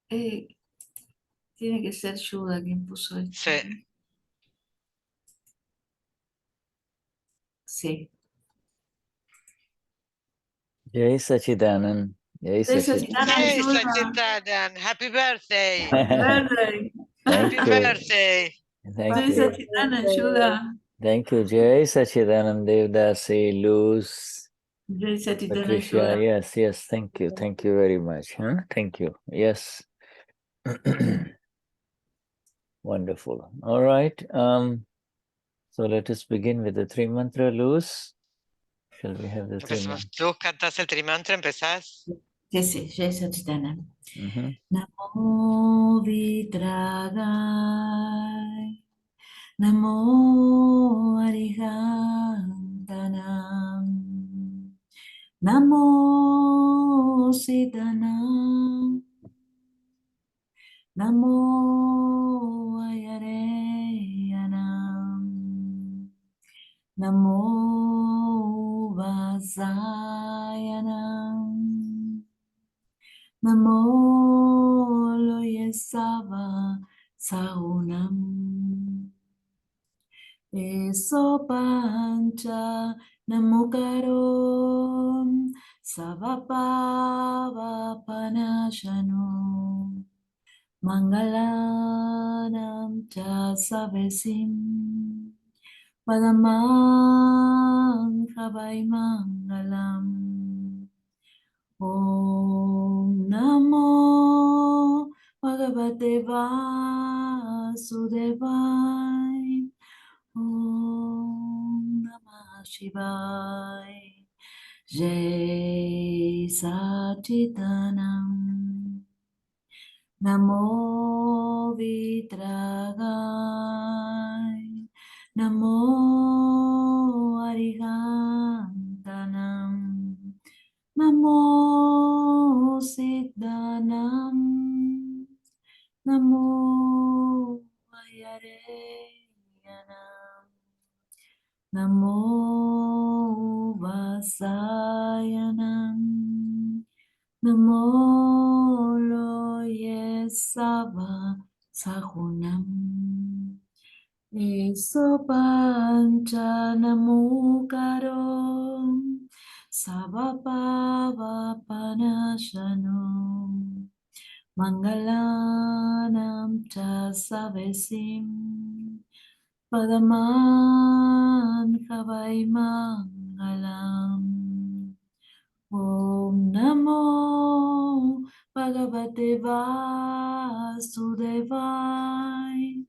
Eh, tiene que ser Shuddha quien puso esto. Sí. Sí. Jai Sachidanand. Jai Jai Sachidanand. Satchidanand Hey, Shuddha. Sachidanand, happy birthday. Happy birthday. Happy Thank you. birthday. Thank Jai you. Satchidanand Shuddha. Thank you. Jai Sachidanand Devdasi, Luz, Jai Satchidanand Patricia. Shuddha. Yes, yes. Thank you. Thank you very much. Huh? Thank you. Yes. Wonderful. All right. So let us begin with the three mantra, Luz. Shall we have the three mantra? ¿Tú cantas el trimantra? ¿Empezás? Sí, sí, Jai Satchidanand. Mm-hmm. Namo Vitragai. Namo Arihantanam. Namo Siddhanam. Namo Ayareyanam. Namo Vasayanam. Namo Loyesava Saunam. Eso pancha namukarom savapava panashano mangalanam cha savesim padamang kabay mangalam. Om Namo Bhagavate Vasudevaya. Om Namah Shivaya. Jai Satchidanam. Namo Vitragai. Namo Arihantanam. Namo Siddhanam. Namo Ayareyanam. Namo Vasayanam. Namo Loyesava Sahunam. Eso pancha namukarom savapava panashano mangalanam cha savesim padaman kavai mangalam. Om Namo Bhagavate Vasudevaya.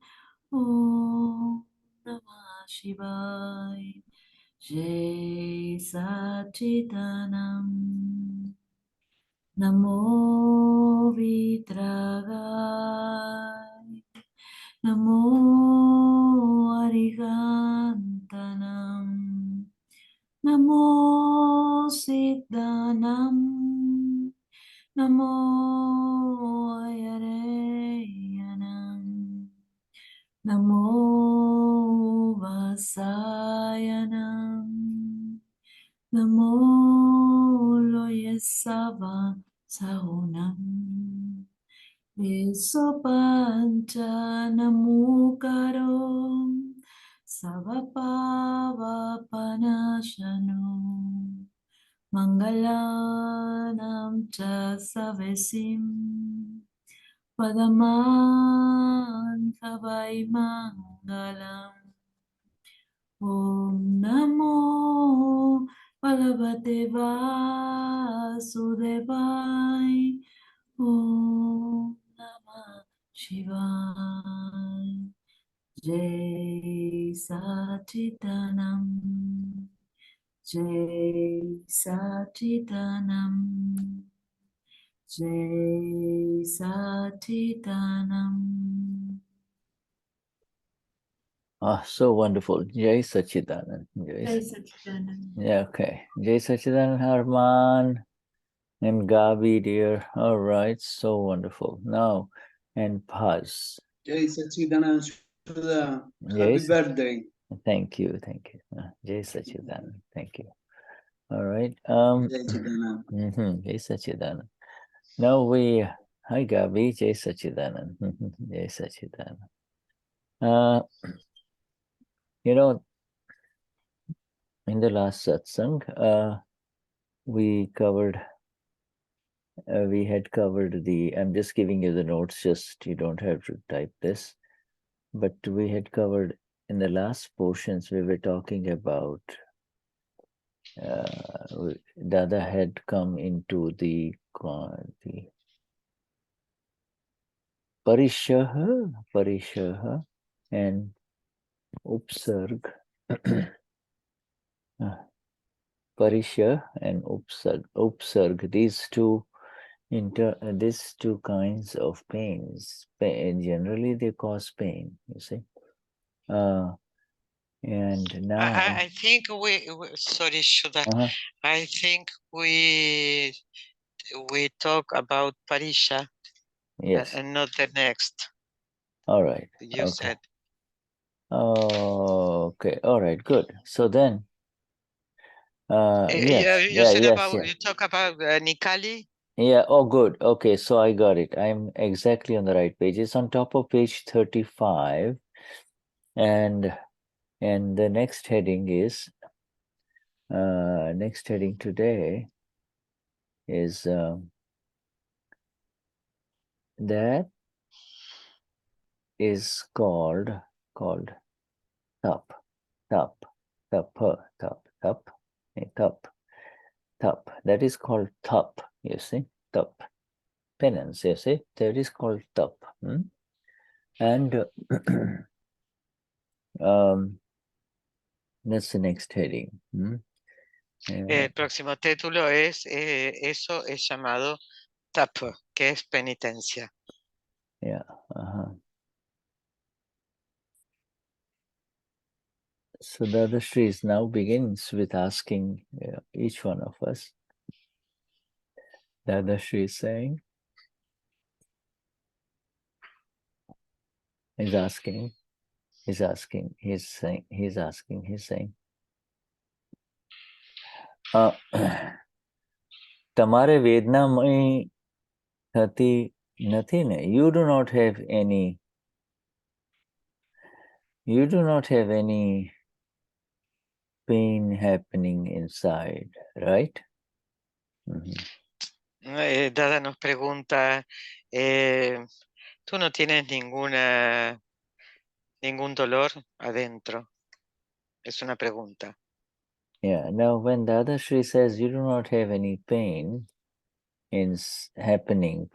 Om Namah Shivaya. Jai Satchidanam. Namo Vitragai. Namo Arihantanam. Namo Siddhanam. Namo Ayareyanam. Namo Vasayanam. Namo Loyesava Sahunam. Eso pancha namukarom savapava panashano mangalanam cha savesim padaman kavai mangalam. Om Namo Bhagavate Vasudevaya. Om Namah Shivaya. Jai Satchidanam. Jai Satchidanam. Jai Satchidanam. Ah, so wonderful. Jai Sachidanand. Jai Satchidanam. Yeah, okay. Jai Sachidanand Harman and Gabi, dear. All right, so wonderful. Now, and Paz. Jai Sachidanand Shuddha. Happy Yes. birthday. Thank you, thank you. Jai Sachidanand. Thank you. All right. Jai Sachidanand. Jai Sachidanand. Now we Hi Gabi, Jai Sachidanand. Jai Sachidanand. You know, in the last satsang, we had covered I'm just giving you the notes, just you don't have to type this, but we had covered in the last portions, we were talking about Dada had come into the Parishaha and Upsarg. Parisha and Upsarg, these two kinds of pains, generally they cause pain, you see. And now I think sorry, Shuddha. I think we talk about Parisha. Yes. And not the next. All right. You said. Okay. All right. Good. So then, you talk about Nikali. Yeah. Oh, good. Okay. So I got it. I'm exactly on the right page. It's on top of page 35, and the next heading is next heading today is that is called Tap. That is called Tap, you see, Tap. Penance, you see, that is called Tap. And that's the next heading. El próximo título es eso es llamado Tapa, que es penitencia. Yeah. So Dadashri now begins with asking each one of us. Dadashri is saying, he's saying, Tamare Vedna mai thati nathi ne. You do not have any pain happening inside, right? Dada nos pregunta, tú no tienes ningún dolor adentro. Es una pregunta. Yeah. Now, when Dadashri says you do not have any pain happening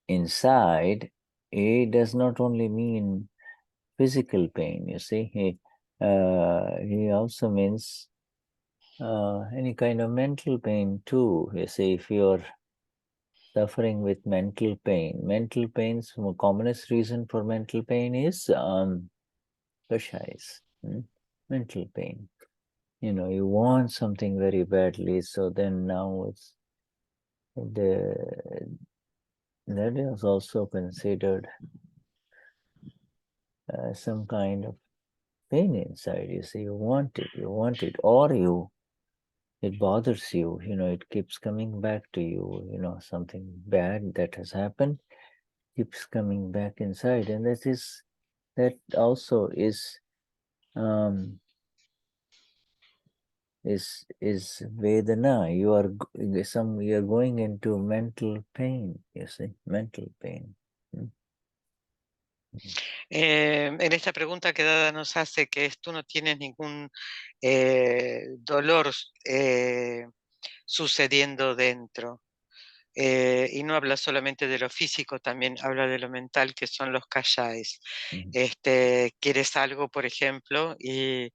inside, it does not only mean physical pain. You see, he also means any kind of mental pain too. You see, if you're suffering with mental pains, the commonest reason for mental pain is pressurize, mental pain. You know, you want something very badly, so then now that is also considered some kind of pain inside. You see, you want it, or it bothers you. You know, it keeps coming back to you. You know, something bad that has happened keeps coming back inside, and that also is Vedana. You are going into mental pain. You see, mental pain. En esta pregunta que Dada nos hace, que es tú no tienes ningún dolor sucediendo dentro. Y no habla solamente de lo físico, también habla de lo mental, que son los kashais. Quieres algo, por ejemplo, y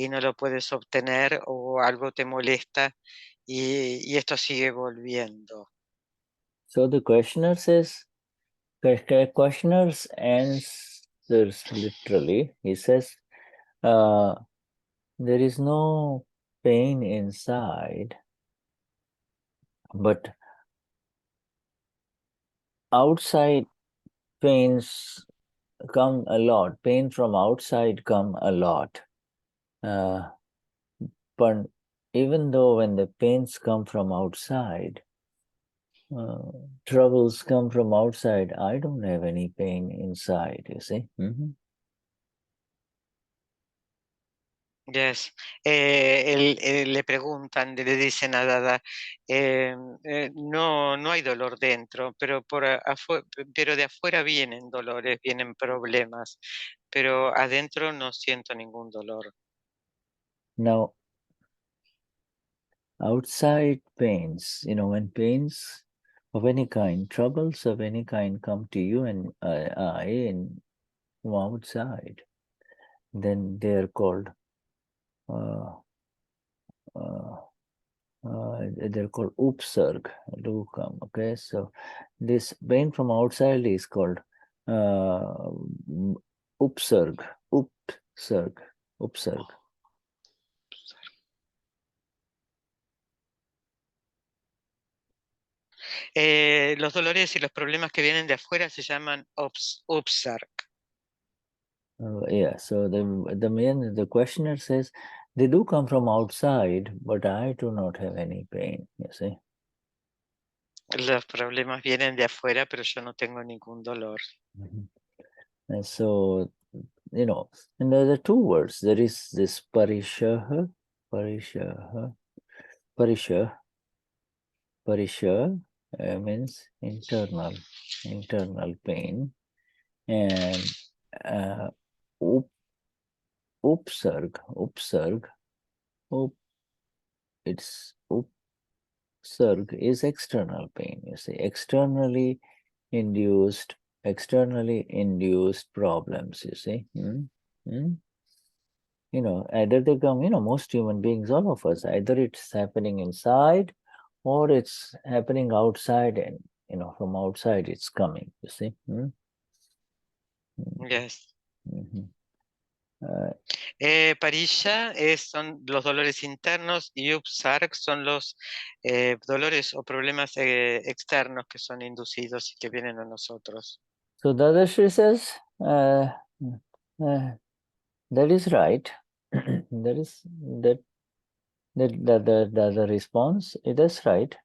no lo puedes obtener, o algo te molesta, y esto sigue volviendo. So the questioner answers literally. He says, there is no pain inside, but outside pains come a lot. Pain from outside come a lot. But even though when the pains come from outside, troubles come from outside. I don't have any pain inside, you see. Yes. Le preguntan, le dicen a Dada, no hay dolor dentro, pero, pero de afuera vienen dolores, vienen problemas, pero adentro no siento ningún dolor. Now, outside pains, when pains of any kind, troubles of any kind come to you and from outside, then they are called they're called upsarg, do come. Okay, so this pain from outside is called upsarg, upsarg. Los dolores y los problemas que vienen de afuera se llaman upsarg. Yeah, so the questioner says, they do come from outside, but I do not have any pain, you see. Los problemas vienen de afuera, pero yo no tengo ningún dolor. And so, and there are two words. There is this parisha, means internal pain, and upsarg, upsarg is external pain. You see, externally induced problems. You see. Either they come. Most human beings, all of us, either it's happening inside, or it's happening outside, and from outside it's coming, you see. Yes. Parisha son los dolores internos y upsarg son los dolores o problemas externos que son inducidos y que vienen a nosotros. So Dadashri says, that is right. that the response, it is right.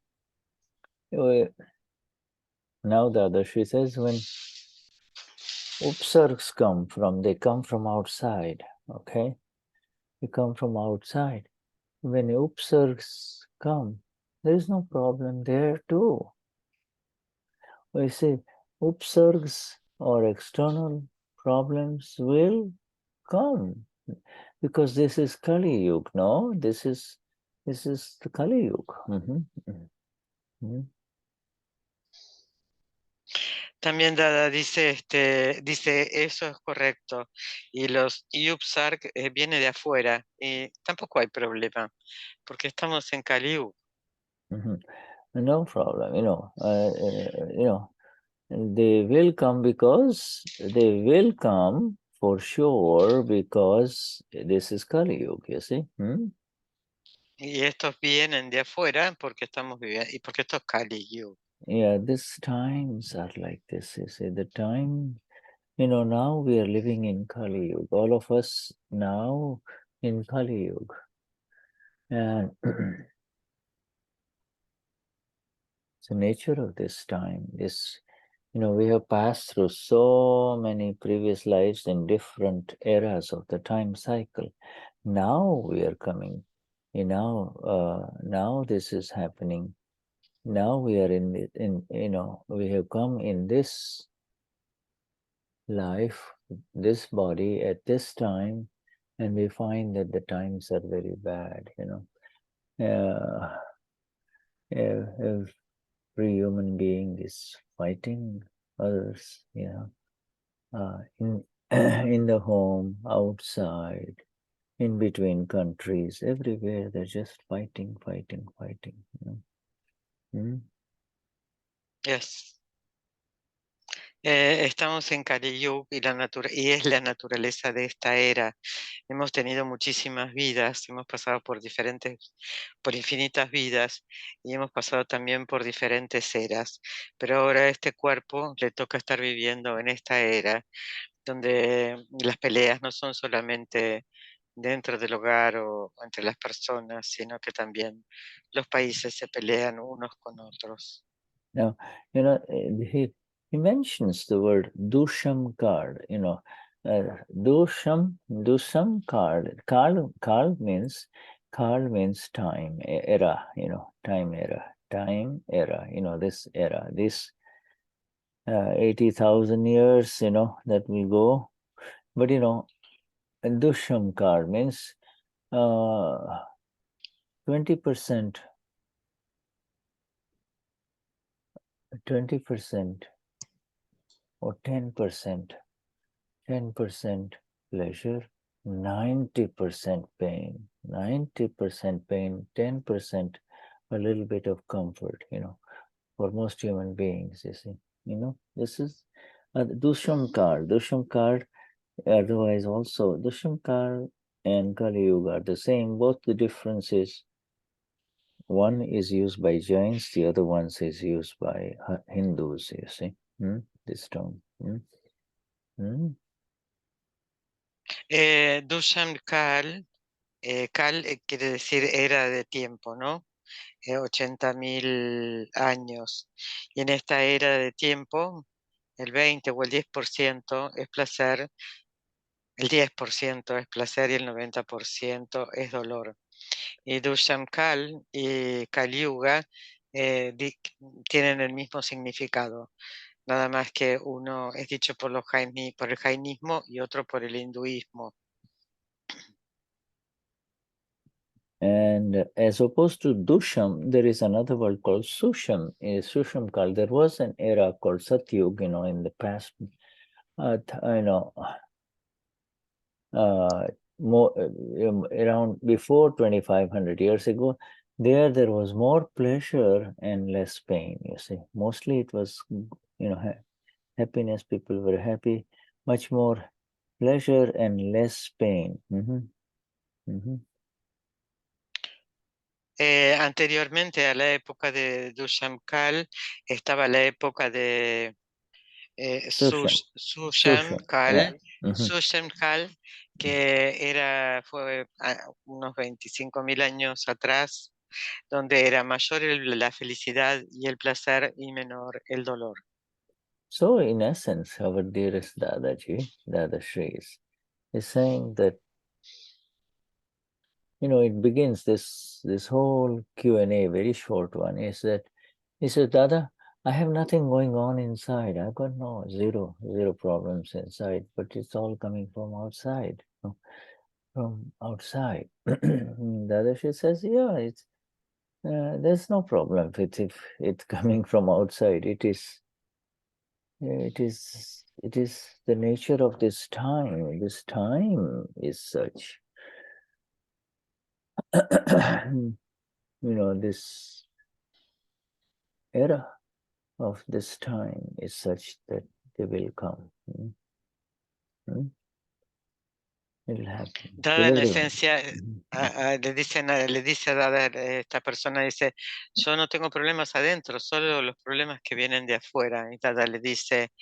Now Dadashri says, when upsargs they come from outside, okay? They come from outside. When upsargs come, there is no problem there too. We say upsargs or external problems will come because this is Kali Yuga, no? This is the Kali Yuga. También Dada dice, dice, eso es correcto. Y los upsarg viene de afuera y tampoco hay problema, porque estamos en Kali Yuga. No problem, they will come for sure because this is Kali Yuga, you see. Y estos vienen de afuera porque estamos viviendo y porque esto es Kali Yuga. Yeah, these times are like this, you see. The time, now we are living in Kali Yuga. All of us now in Kali Yuga. And it's the nature of this time. We have passed through so many previous lives in different eras of the time cycle. Now we are coming, now this is happening. Now we are we have come in this life, this body at this time, and we find that the times are very bad, every human being is fighting others, in in the home, outside, in between countries, everywhere they're just fighting. Yes. Estamos en Kali Yuga y es la naturaleza de esta era. Hemos tenido muchísimas vidas, hemos pasado por infinitas vidas y hemos pasado también por diferentes eras. Pero ahora a este cuerpo le toca estar viviendo en esta era, donde las peleas no son solamente dentro del hogar o entre las personas, sino que también los países se pelean unos con otros. Now, he mentions the word dusham card, dusham card. Card means time, era, time era, this era, this 80,000 years, that will go. But, dusham card means 20%, 20% or 10%, 10% pleasure, 90% pain, 90% pain, 10% a little bit of comfort, for most human beings, you see. This is Dusham card. Dusham card, otherwise also, Dusham card and Kali Yuga are the same. Both the difference is one is used by Jains, the other one is used by Hindus, you see. This term. Dusham Kal, Kal quiere decir era de tiempo, ¿no? 80.000 años. Y en esta era de tiempo, el 20 o el 10% es placer, el 10% es placer y el 90% es dolor. Y Dusham Kal y Kali Yuga tienen el mismo significado, nada más que uno es dicho por el jainismo y otro por el hinduismo. And as opposed to Dusham, there is another word called Susham. In Susham Kal, there was an era called Satyug, in the past, more around before 2,500 years ago. There was more pleasure and less pain. You see, mostly it was, happiness. People were happy. Much more pleasure and less pain. Anteriormente a la época de Dusham Kal estaba la época de Susham Kal, Susham Kal, que fue unos 25.000 años atrás, donde era mayor la felicidad y el placer y menor el dolor. So in essence, our dearest Dadashri is saying that, it begins this whole Q&A, very short one, is that he says, Dada, I have nothing going on inside. I've got zero problems inside, but it's all coming from outside. From outside. Dadashri says, yeah, it's there's no problem if it's coming from outside. It is the nature of this time. This time is such. This era of this time is such that they will come. It'll happen. Dada en esencia le dice a Dada, esta persona dice, yo no tengo problemas adentro, solo los problemas que vienen de afuera. Y Dada le dice,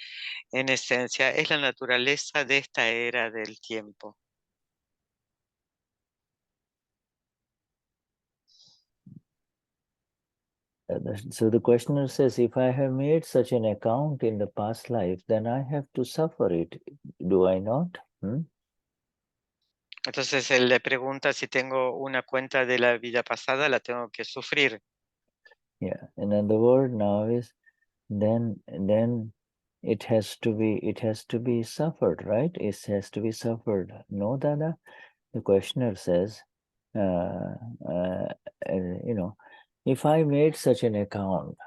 en esencia, es la naturaleza de esta era del tiempo. So the questioner says, if I have made such an account in the past life, then I have to suffer it. Do I not? Entonces él le pregunta si tengo una cuenta de la vida pasada, la tengo que sufrir. Yeah, and then the word now is then it has to be suffered, right? It has to be suffered. No, Dada? The questioner says, if I made such an account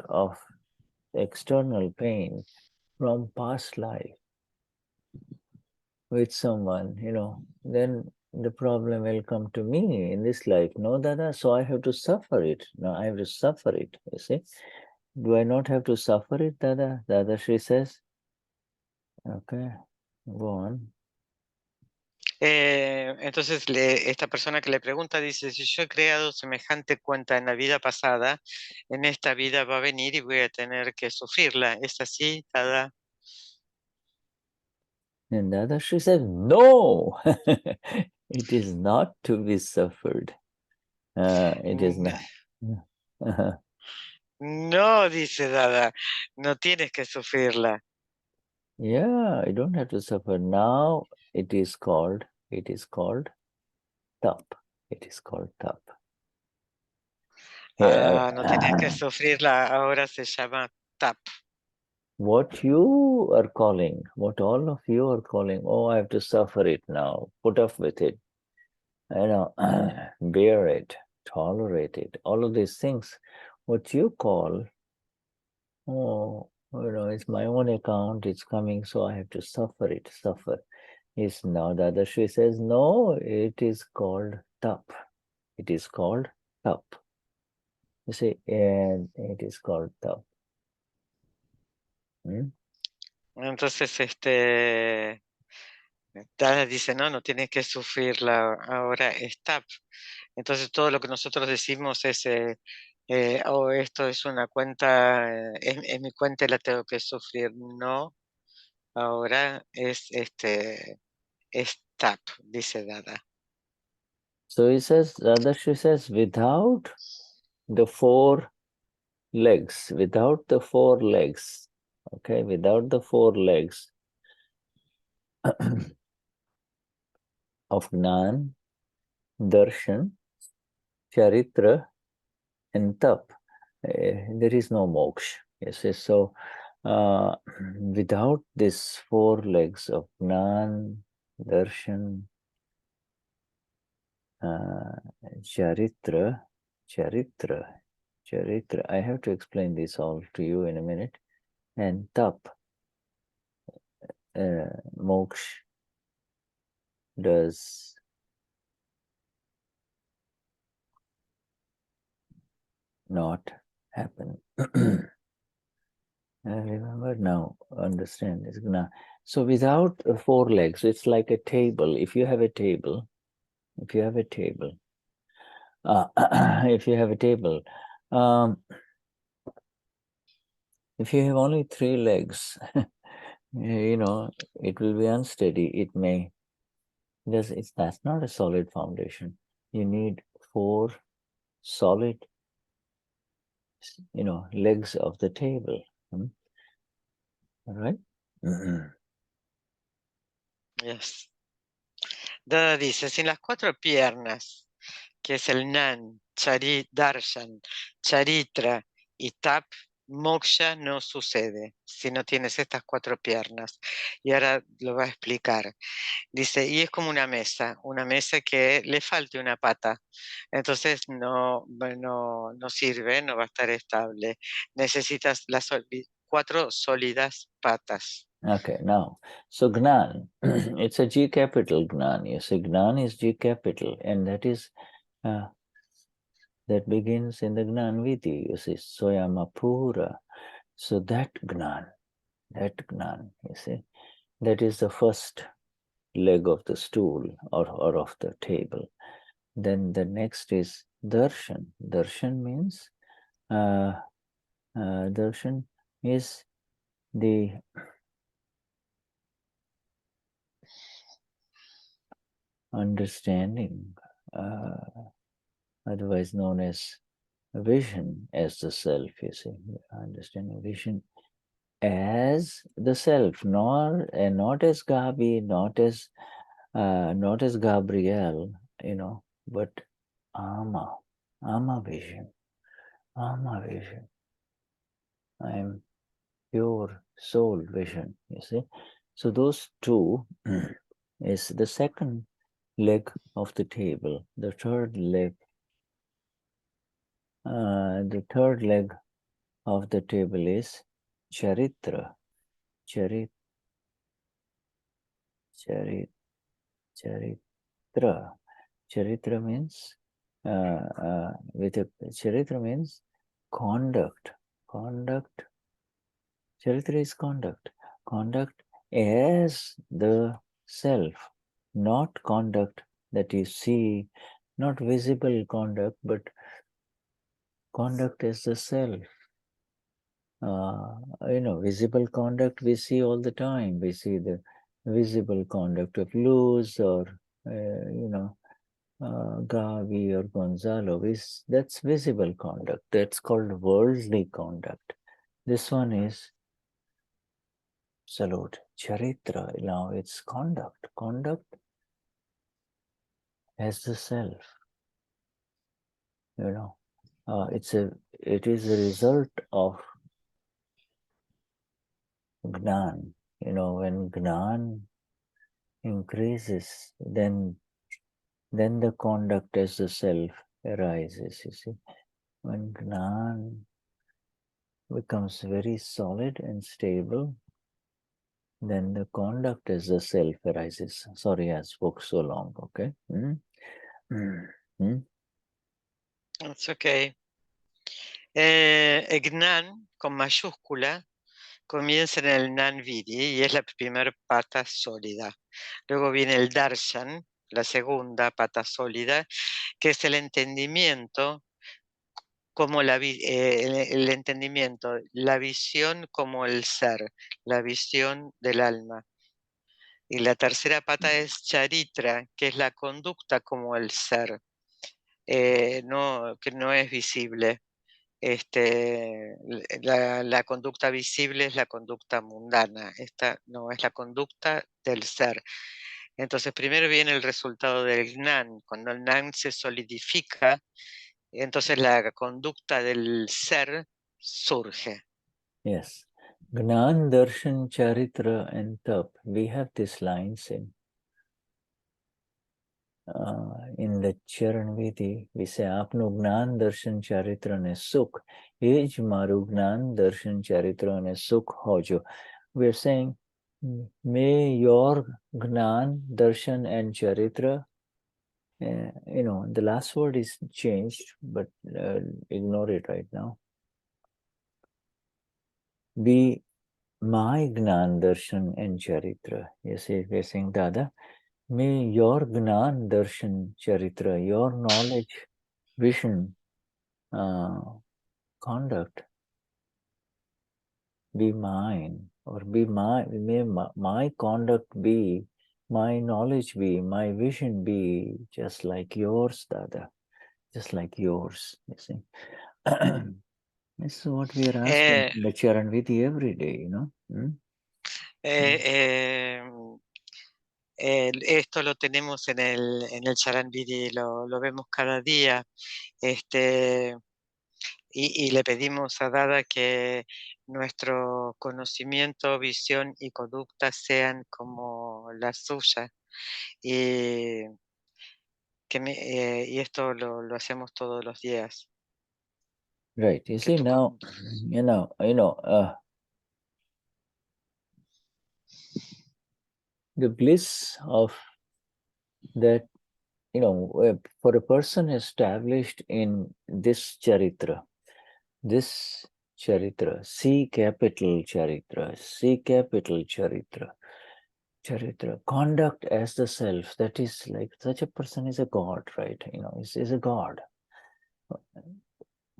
of external pain from past life with someone, then the problem will come to me in this life. No, Dada, so I have to suffer it. No, I have to suffer it, you see. Do I not have to suffer it, Dada? Dadashri says. Okay, go on. Entonces esta persona que le pregunta dice, si yo he creado semejante cuenta en la vida pasada, en esta vida va a venir y voy a tener que sufrirla. ¿Es así, Dada? And Dadashri says, no, it is not to be suffered. It is not. No, dice Dada, no tienes que sufrirla. Yeah, you don't have to suffer. Now it is called Tap. It is called Tap. Ah, no tienes que sufrirla, ahora se llama Tap. What you are calling, what all of you are calling, oh, I have to suffer it now, put up with it, bear it, tolerate it, all of these things, what you call, oh, it's my own account, it's coming, so I have to suffer it, suffer. Is now the other Shri says, no, it is called Tap. It is called Tap. You see, and it is called Tap. Entonces, Dada dice, no, no tienes que sufrirla, ahora es Tap. Entonces todo lo que nosotros decimos es, oh, esto es una cuenta, es mi cuenta y la tengo que sufrir. No, ahora es Tap, dice Dada. So he says, Radhashi says, without the four legs, okay, without the four legs of Gnan, Darshan, Charitra, and Tap, there is no moksha. Yes, so without these four legs of Gnan, Darshan, Charitra, I have to explain this all to you in a minute, and Tap, moksha does not happen. I remember now, understand this. So without four legs, it's like a table. If you have a table, if you have a table, if you have only three legs, it will be unsteady. It may, that's not a solid foundation. You need four solid, legs of the table. All right? Yes. Dada dice, sin las cuatro piernas, que es el Nan, Darshan, Charitra y Tap, moksha no sucede si no tienes estas cuatro piernas. Y ahora lo va a explicar. Dice, y es como una mesa que le falte una pata. Entonces no sirve, no va a estar estable. Necesitas las cuatro sólidas patas. Okay, now, so Gnan, it's a G capital Gnan. You see, Gnan is G capital, and that is, that begins in the Gnan Viti. You see, Soyama Pura. So that Gnan, you see, that is the first leg of the stool or of the table. Then the next is Darshan. Darshan means, Darshan is the understanding, otherwise known as vision as the self, you see, understanding vision as the self, not as Gabi, not as Gabrielle, but Ama vision. I am pure soul vision, you see. So those two is the second leg of the table. The third leg of the table is Charitra. Charitra. Charitra means Charitra means conduct. Charitra is conduct. Conduct as the self, not conduct that you see, not visible conduct, but conduct as the self. Visible conduct we see all the time. We see the visible conduct of loose or, Gabi or Gonzalo, that's visible conduct. That's called worldly conduct. This one is salute, charitra. Now it's conduct. Conduct as the self. You know, it is a result of Gnan. You know, when Gnan increases, then the conduct as the self arises. You see, when Gnan becomes very solid and stable, then the conduct as the self arises. Sorry, I spoke so long. Okay. It's okay. Gnan con mayúscula comienza en el Nan Vidi y es la primera pata sólida. Luego viene el Darshan, la segunda pata sólida, que es el entendimiento como el entendimiento, la visión como el ser, la visión del alma. Y la tercera pata es Charitra, que es la conducta como el ser, que no es visible. La conducta visible es la conducta mundana, esta no es la conducta del ser. Entonces primero viene el resultado del Gnan. Cuando el Gnan se solidifica, entonces la conducta del ser surge. Yes. Gnan, Darshan, Charitra and Tap. We have these lines in the Charan Vidi. We say, Apnu Gnan, Darshan, Charitra ne Sukh. Ej maru Gnan, Darshan, Charitra ne Sukh hojo. We are saying, may your Gnan, Darshan and Charitra, the last word is changed, but ignore it right now. Be my Gnan, Darshan and Charitra. You see, we're saying, Dada, may your Gnan, Darshan, Charitra, your knowledge, vision, conduct be mine, or may my conduct be, my knowledge be, my vision be just like yours, Dada, just like yours, you see. This is what we are asking in the Charan Vidi every day, you know. Esto lo tenemos en el Charan Vidi, lo vemos cada día, y le pedimos a Dada que nuestro conocimiento, visión y conducta sean como la suya, y esto lo hacemos todos los días. Right. You see now, the bliss of that, for a person established in this charitra, C capital charitra, conduct as the self, that is like such a person is a god, right? Is a god.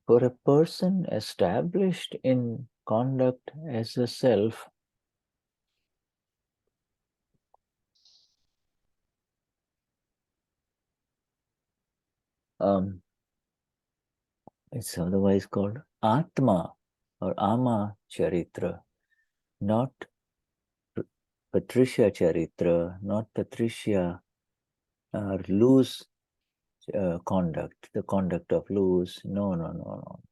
For a person established in conduct as a self, it's otherwise called Atma or Ama Charitra, not Patricia Charitra, not Patricia loose conduct, the conduct of loose. No.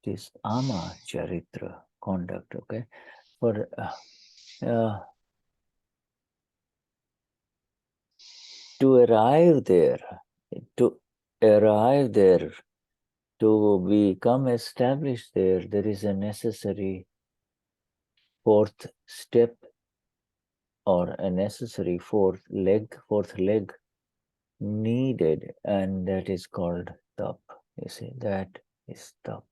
It is Ama Charitra, conduct, okay? For to arrive there, to become established there is a necessary fourth step or a necessary fourth leg needed, and that is called Tap. You see, that is Tap.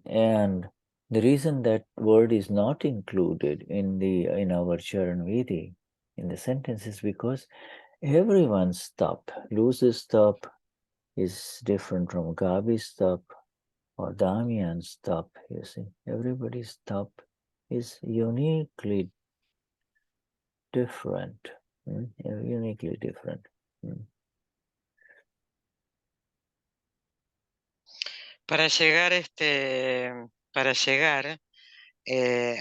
And the reason that word is not included in our Charan Vidi in the sentence is because everyone's Tap, Luz's Tap is different from Gabi's Tap or Damian's Tap. You see, everybody's Tap is uniquely different. Uniquely different. Para llegar,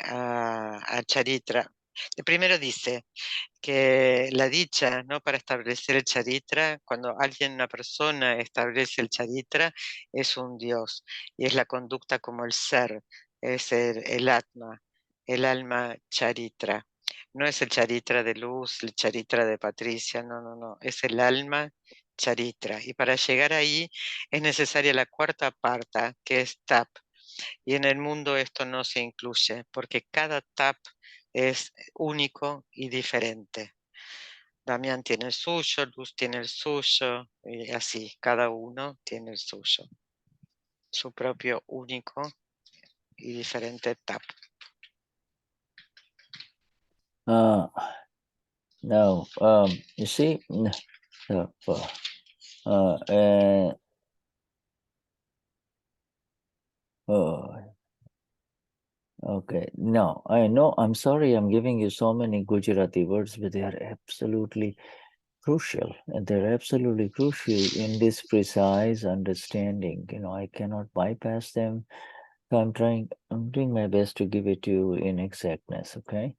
a Charitra, primero dice que la dicha, ¿no? Para establecer el charitra, cuando una persona establece el charitra, es un Dios, y es la conducta como el ser, es el atma, el alma charitra. No es el charitra de Luz, el charitra de Patricia, no, es el alma charitra. Y para llegar ahí es necesaria la cuarta parte, que es tap. Y en el mundo esto no se incluye, porque cada tap es único y diferente. Damián tiene el suyo, Luz tiene el suyo, y así, cada uno tiene el suyo, su propio único y diferente tap. Now, you see, okay, no, I know, I'm sorry I'm giving you so many Gujarati words, but they are absolutely crucial, and they're absolutely crucial in this precise understanding. You know, I cannot bypass them. So I'm doing my best to give it to you in exactness, okay?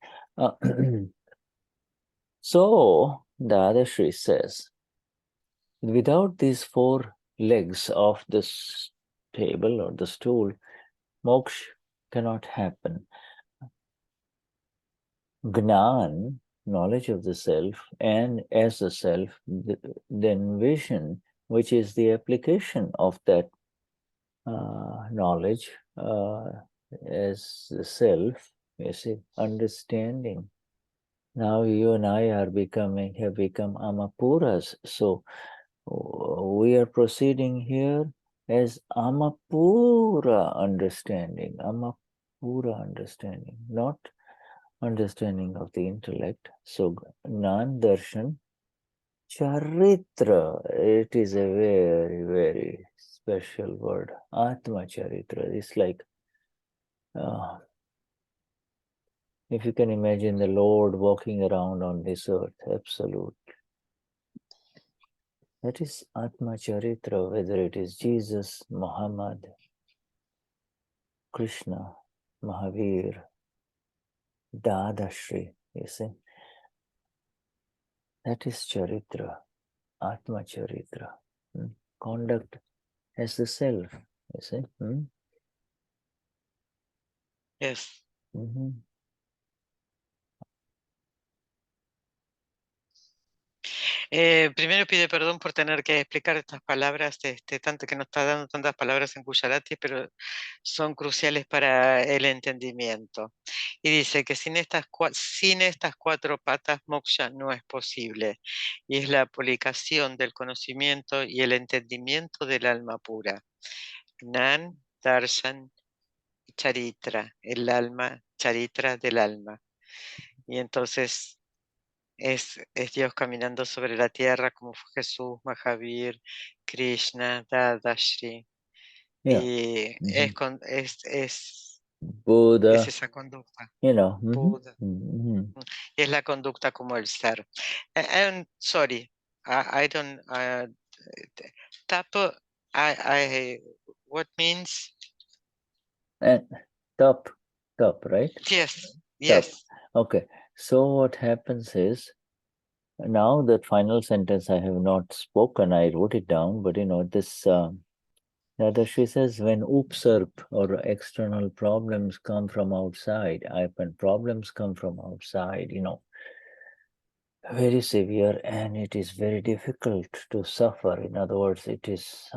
So, Dadashri says, without these four legs of this table or the stool, moksha cannot happen. Gnan, knowledge of the self, and as the self, then vision, which is the application of that knowledge as the self, you see, understanding. Now you and I have become Amapuras. So we are proceeding here as Amapura understanding, not understanding of the intellect. So Gnan Darshan Charitra, it is a very, very special word. Atma Charitra. It's like, if you can imagine the Lord walking around on this earth, absolute. That is Atma Charitra, whether it is Jesus, Muhammad, Krishna, Mahavir, Dadashri, you see. That is Charitra, Atma Charitra. Conduct as the self, you see. Yes. Primero pide perdón por tener que explicar estas palabras, tanto que nos está dando tantas palabras en Gujarati, pero son cruciales para el entendimiento. Y dice que sin estas cuatro patas, moksha no es posible. Y es la aplicación del conocimiento y el entendimiento del alma pura. Gnan, darshan, charitra, el alma, charitra del alma. Y entonces es Dios caminando sobre la tierra como fue Jesús, Mahavir, Krishna, Dadashri. Yeah. Y es Buddha, esa conducta. you know. Buddha. Es la conducta como el ser. I'm sorry, I don't. Tapa, what means? And top, right? Yes, Top. yes. Okay, so what happens is, now that final sentence I have not spoken, I wrote it down, but you know, this, she says, when upsarp or external problems come from outside, when problems come from outside, you know, very severe, and it is very difficult to suffer. In other words, it is,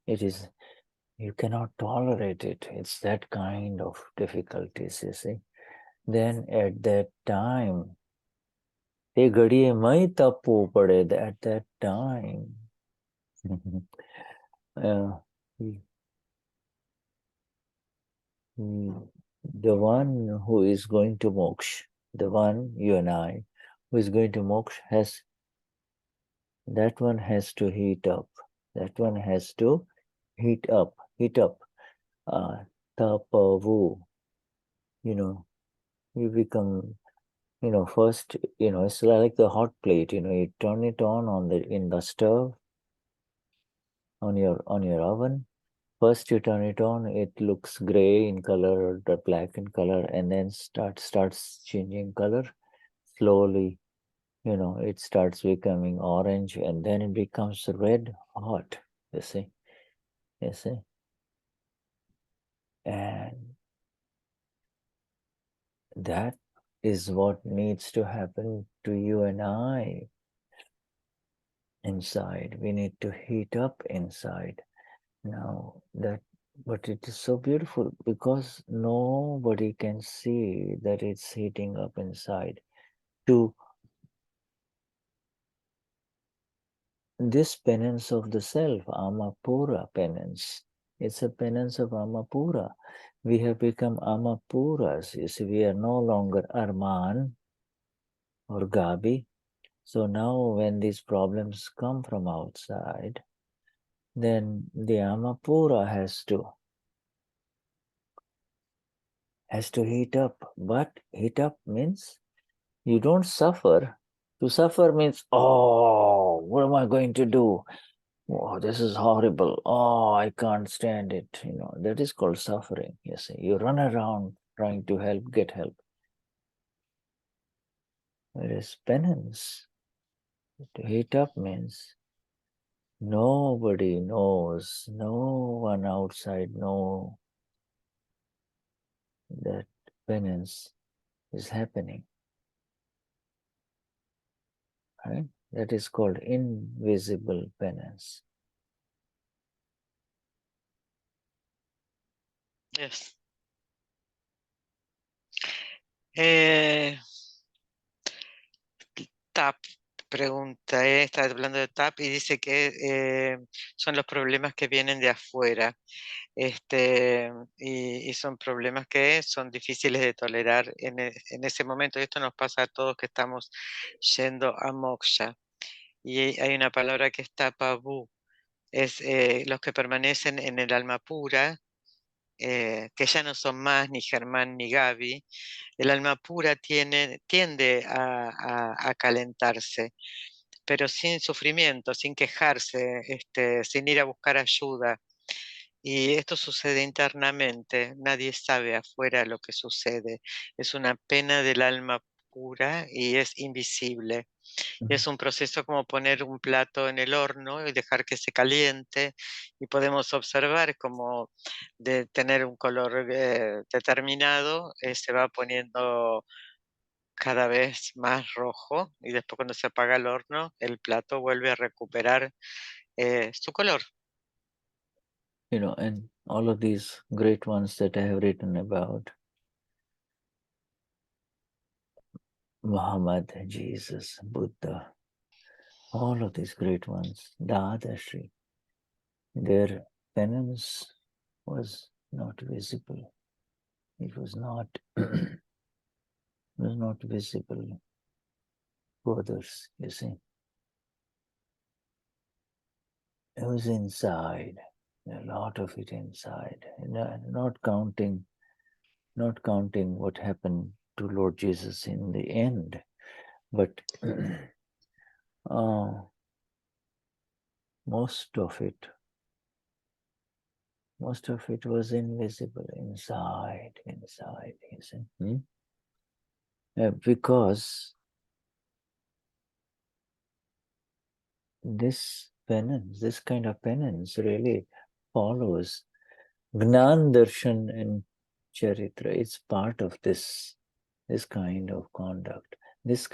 you cannot tolerate it. It's that kind of difficulties, you see. Then at that time, એ ઘડીએ મય તપવું પડે at that time. The one who is going to moksha, the one, you and I, who is going to moksha, that one has to heat up. That one has to heat up. Tapavu, you know, you become, you know, first, you know, it's like the hot plate, you know, you turn it on in the stove, on your oven. First you turn it on, it looks gray in color or black in color, and then starts changing color. Slowly, it starts becoming orange, and then it becomes red hot, you see. And that is what needs to happen to you and I inside. We need to heat up inside. Now but it is so beautiful because nobody can see that it's heating up inside. To this penance of the self, Amapura penance, it's a penance of Amapura. We have become Amapuras. You see, we are no longer Arman or Gabi. So now when these problems come from outside, then the Amapura has to heat up. But heat up means you don't suffer. To suffer means, oh, what am I going to do? Oh, this is horrible. Oh, I can't stand it. That is called suffering. You see, you run around trying to get help. Whereas penance, to heat up means nobody knows, no one outside knows that penance is happening. Right? That is called invisible penance. Yes. Tap pregunta, está hablando de Tap y dice que son los problemas que vienen de afuera. Y son problemas que son difíciles de tolerar en ese momento. Y esto nos pasa a todos que estamos yendo a moksha. Y hay una palabra que es tapabu, es los que permanecen en el alma pura, que ya no son más ni Germán ni Gabi. El alma pura tiende a calentarse, pero sin sufrimiento, sin quejarse, sin ir a buscar ayuda. Y esto sucede internamente, nadie sabe afuera lo que sucede. Es una pena del alma pura y es invisible. Es un proceso como poner un plato en el horno y dejar que se caliente, y podemos observar como de tener un color determinado, se va poniendo cada vez más rojo, y después cuando se apaga el horno, el plato vuelve a recuperar su color. And all of these great ones that I have written about, Muhammad, Jesus, Buddha, all of these great ones, Dadashri, their penance was not visible. It was not visible to others, you see. It was inside, a lot of it inside, not counting what happened to Lord Jesus in the end, but most of it was invisible, inside, you see. Because this penance, this kind of penance really follows Gnan, Darshan and Charitra. It's part of this kind of conduct, it's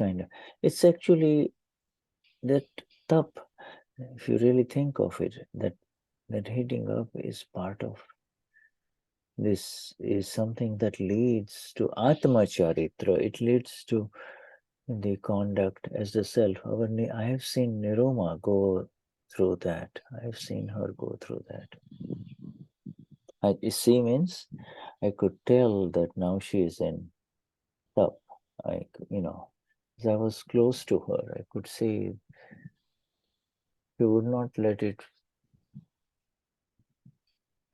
actually that tap. If you really think of it, that heating up is part of this, is something that leads to Atma Charitra. It leads to the conduct as the self. I have seen Niruma go through that. I have seen her go through that. See means I could tell that now she is in tap. As I was close to her, I could see she would not let it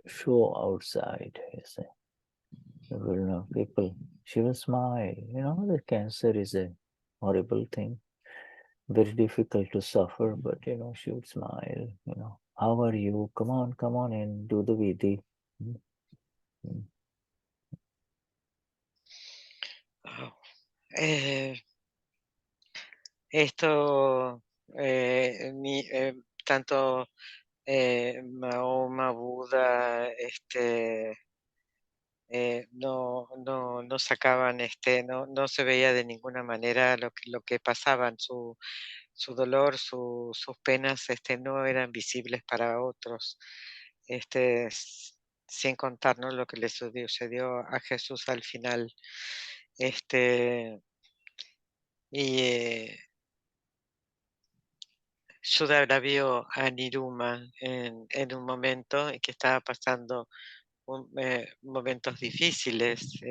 show outside, you see. People, she will smile. The cancer is a horrible thing, very difficult to suffer, but she would smile, how are you? Come on and do the vidhi. Esto, tanto Mahoma, Buda, no sacaban, no se veía de ninguna manera lo que pasaban, su dolor, sus penas, no eran visibles para otros, sin contarnos lo que le sucedió a Jesús al final, y Shuddha la vio a Niruma en un momento en que estaba pasando momentos difíciles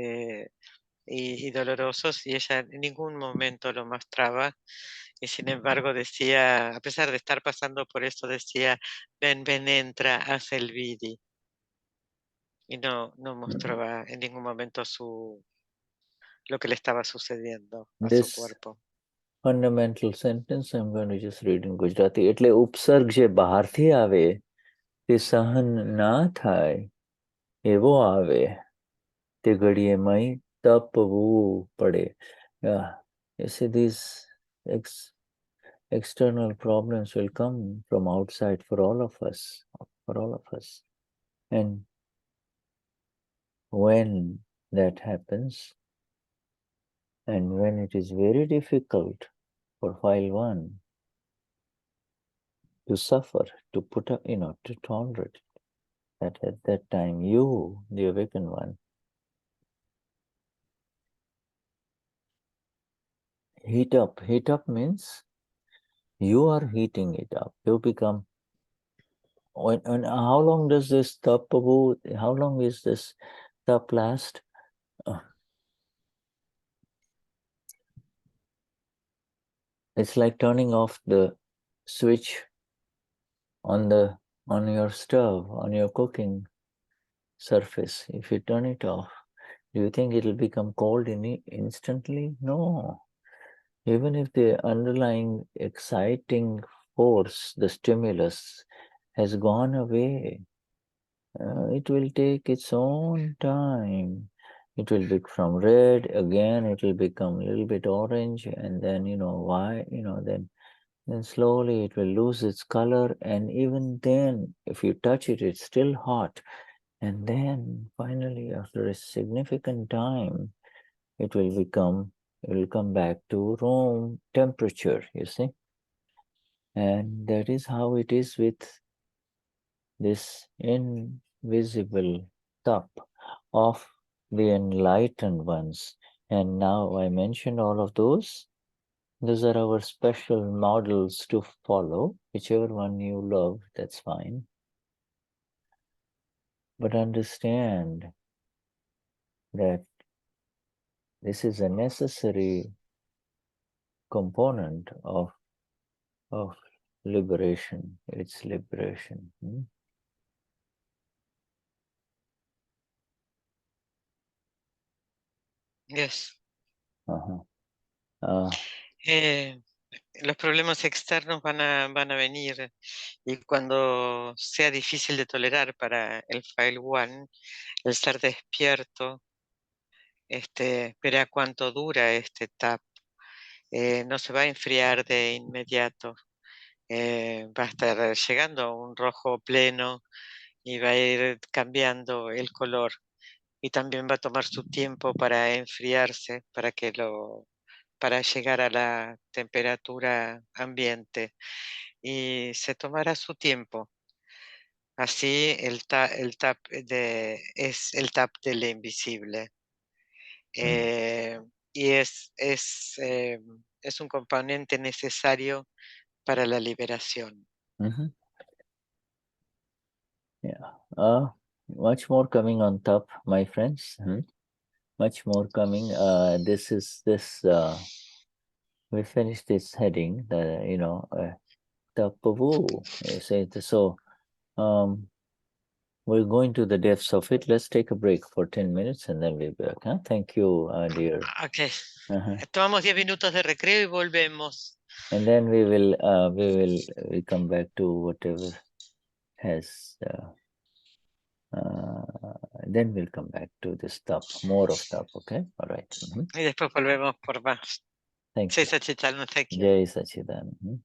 y dolorosos, y ella en ningún momento lo mostraba, y sin embargo decía, a pesar de estar pasando por eso, decía, ven, entra, haz el vidi, y no mostraba en ningún momento lo que le estaba sucediendo a su cuerpo. Fundamental sentence I'm going to just read in Gujarati. એટલે ઉપસર્ગ જે બહારથી આવે તે સહન ના થાય એવો આવે તે ઘડીએ મય તપવું પડે. You see, these external problems will come from outside for all of us. And when that happens, and when it is very difficult for file one to suffer, to put up, to tolerate it, that at that time you, the awakened one, heat up. Heat up means you are heating it up. You become. And how long does this tapavu? How long is this tap last? It's like turning off the switch on your stove, on your cooking surface. If you turn it off, do you think it'll become cold instantly? No. Even if the underlying exciting force, the stimulus, has gone away, it will take its own time. It will be from red, again it will become a little bit orange, and then, white, then slowly it will lose its color, and even then, if you touch it, it's still hot. And then finally, after a significant time, it will come back to room temperature, you see. And that is how it is with this invisible tap of the enlightened ones. And now I mentioned all of those. Those are our special models to follow. Whichever one you love, that's fine. But understand that this is a necessary component of liberation. It's liberation. Yes. Uh-huh. Los problemas externos van a venir, y cuando sea difícil de tolerar para el file one, el ser despierto, verá cuánto dura este tap. No se va a enfriar de inmediato. Va a estar llegando a un rojo pleno y va a ir cambiando el color. Y también va a tomar su tiempo para enfriarse, para llegar a la temperatura ambiente. Y se tomará su tiempo. Así el tap es el tap del invisible. Y es un componente necesario para la liberación. Yeah. Much more coming on top, my friends. Much more coming. We finished this heading, tapavu. So, we're going to the depths of it. Let's take a break for 10 minutes and then we'll be back. Huh? Thank you, dear. Okay. Tomamos 10 minutos de recreo y volvemos. And then we will come back to whatever has then we'll come back to this stuff, more of stuff, okay? All right. Y después volvemos por más. Thank Jai you. Satchitananda, thank you. Jai Sachidananda.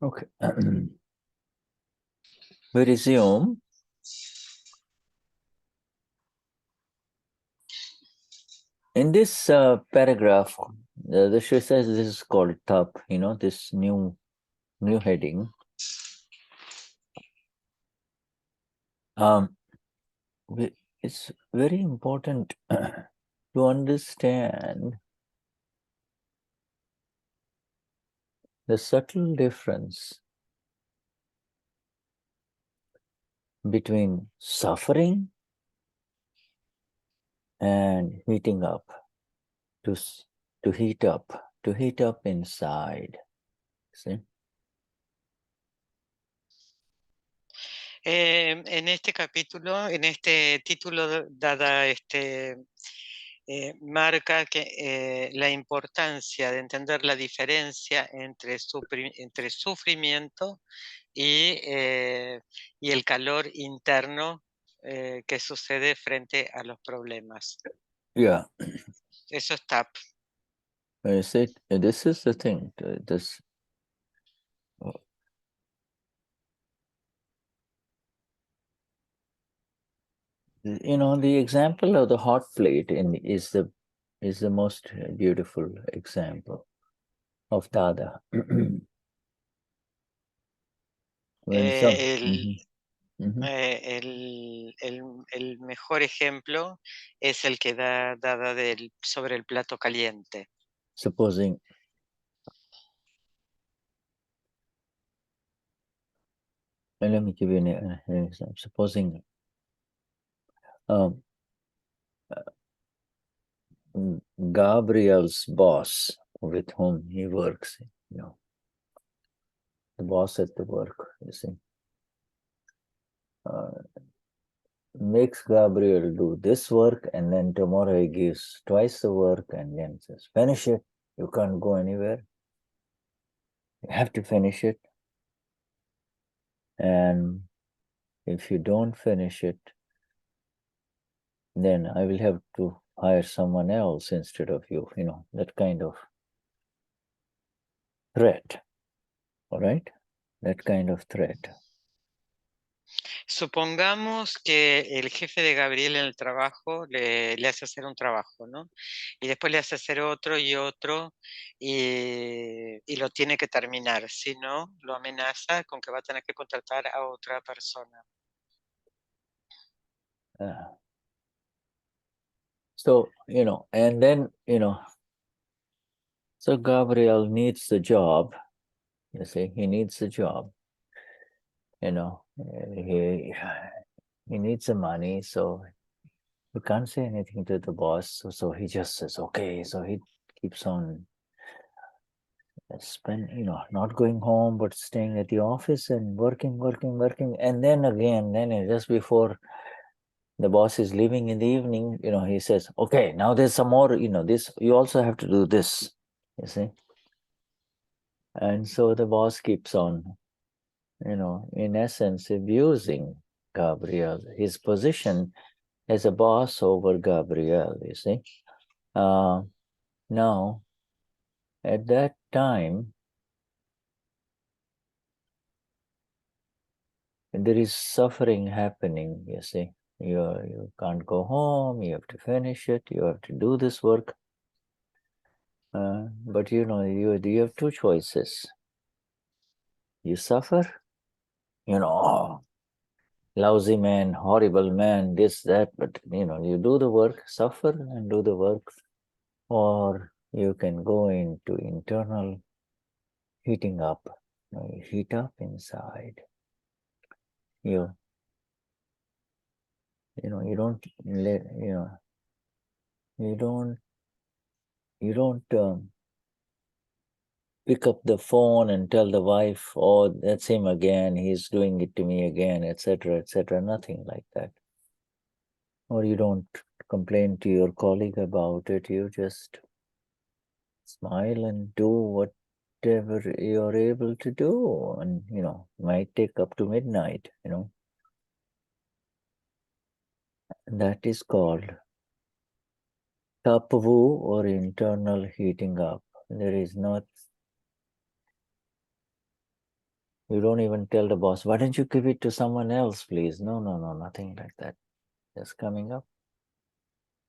Okay. We resume. In this paragraph, the Shri says this is called Tap, this new heading. It's very important to understand the subtle difference between suffering and heating up, to heat up inside. See? En este capítulo, en este título, Dada marca que la importancia de entender la diferencia entre sufrimiento y el calor interno que sucede frente a los problemas. Yeah. Eso es TAP. I said, this is the thing. The example of the hot plate is the most beautiful example of Dada. El mejor ejemplo es el que da Dada sobre el plato caliente. Supposing let me give you an example. Supposing Gabriel's boss, with whom he works, the boss at the work, you see, makes Gabriel do this work, and then tomorrow he gives twice the work, and then says, finish it, you can't go anywhere, you have to finish it, and if you don't finish it, then I will have to hire someone else instead of you, that kind of threat, all right? That kind of threat. Supongamos que el jefe de Gabriel en el trabajo le hace hacer un trabajo, ¿no? Y después le hace hacer otro y otro y lo tiene que terminar. Si no, lo amenaza con que va a tener que contratar a otra persona. So, and then, so Gabriel needs the job. You see, he needs the job. He needs the money, so he can't say anything to the boss. So he just says, okay. So he keeps on not going home, but staying at the office and working. And then again, just before the boss is leaving in the evening, he says, okay, now there's some more, this, you also have to do this, you see. And so the boss keeps on, in essence, abusing Gabriel, his position as a boss over Gabriel, you see. Now, at that time, there is suffering happening, you see. You can't go home, you have to finish it, you have to do this work. But you have two choices. You suffer, lousy man, horrible man, this, that, but you do the work, suffer and do the work, or you can go into internal heating up. You heat up inside. You don't let, you don't pick up the phone and tell the wife, oh, that's him again, he's doing it to me again, etc., nothing like that. Or you don't complain to your colleague about it, you just smile and do whatever you're able to do, and might take up to midnight, That is called tapavu, or internal heating up. There is not You don't even tell the boss, why don't you give it to someone else, please? No, no, no, nothing like that. Just coming up.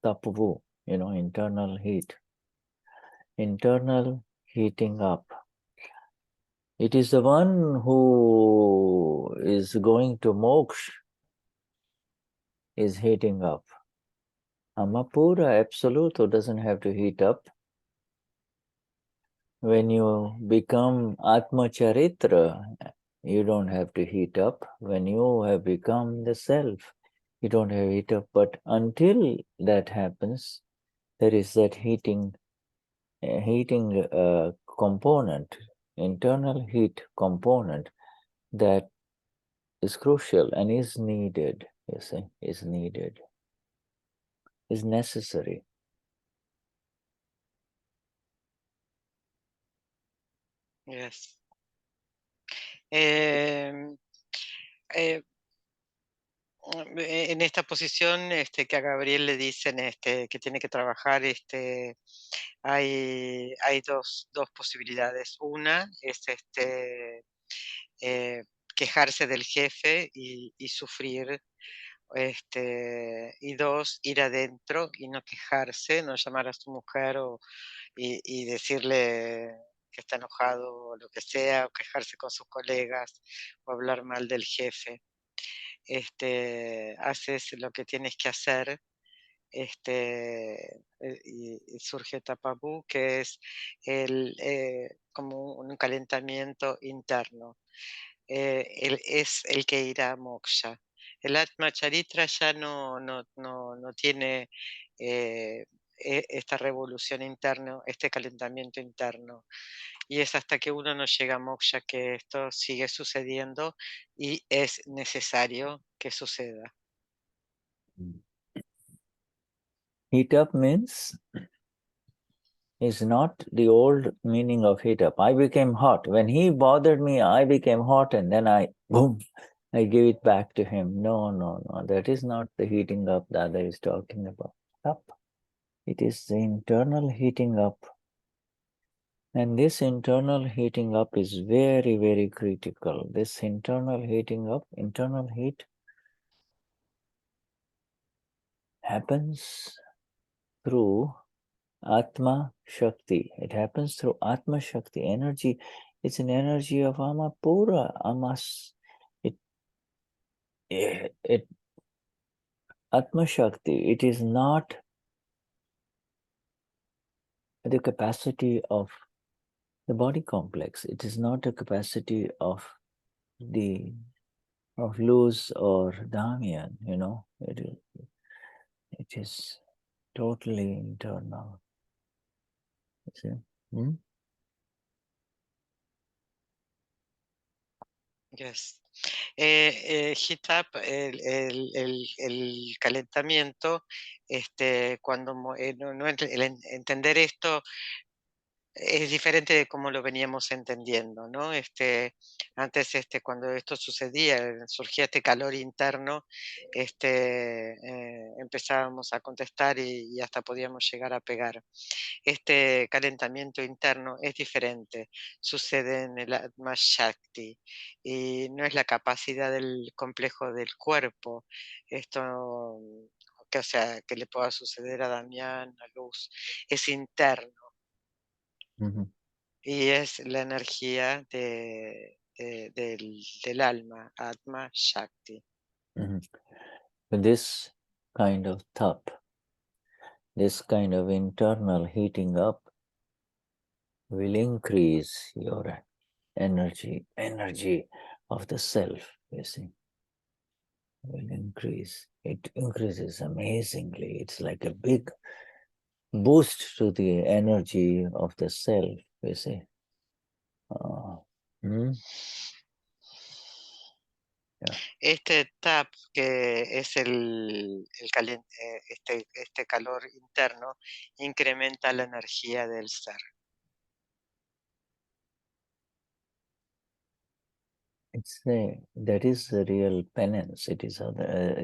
Tapu, internal heat. Internal heating up. It is the one who is going to moksha is heating up. Amapura, absolute, doesn't have to heat up. When you become Atma Charitra, you don't have to heat up. When you have become the self, you don't have to heat up. But until that happens, there is that heating component, internal heat component that is crucial and is needed, is needed, is necessary. Yes. En esta posición que a Gabriel le dicen que tiene que trabajar, hay dos posibilidades. Una es quejarse del jefe y sufrir. Y dos, ir adentro y no quejarse, no llamar a su mujer y decirle que está enojado o lo que sea, o quejarse con sus colegas o hablar mal del jefe. Haces lo que tienes que hacer, y surge Tapa, que es como un calentamiento interno. Él es el que irá a moksha. El Atma Charitra ya no tiene esta revolución interna, este calentamiento interno. Y es hasta que uno no llega a moksha que esto sigue sucediendo y es necesario que suceda. Heat up means is not the old meaning of heat up. I became hot. When he bothered me, I became hot and then I gave it back to him. No. That is not the heating up Dada is talking about. Up. It is the internal heating up. And this internal heating up is very, very critical. This internal heating up, internal heat happens through Atma Shakti. It happens through Atma Shakti. Energy, it's an energy of Amapura, Amas. Atma Shakti, it is not the capacity of the body complex. It is not the capacity of Luz or Damien, It is totally internal. See? Yes. Heat up, el calentamiento, cuando el entender esto es diferente de cómo lo veníamos entendiendo, ¿no? Antes, cuando esto sucedía, surgía este calor interno, empezábamos a contestar y hasta podíamos llegar a pegar. Este calentamiento interno es diferente, sucede en el Atma Shakti y no es la capacidad del complejo del cuerpo, que le pueda suceder a Damián, a Luz, es interno. Y es la energía del alma, Atma Shakti. This kind of tap, this kind of internal heating up will increase your energy of the self, you see. Will increase. It increases amazingly. It's like a big boost to the energy of the self, you see. Yeah. Este tap, que es este calor interno, incrementa la energía del ser. That is the real penance. It is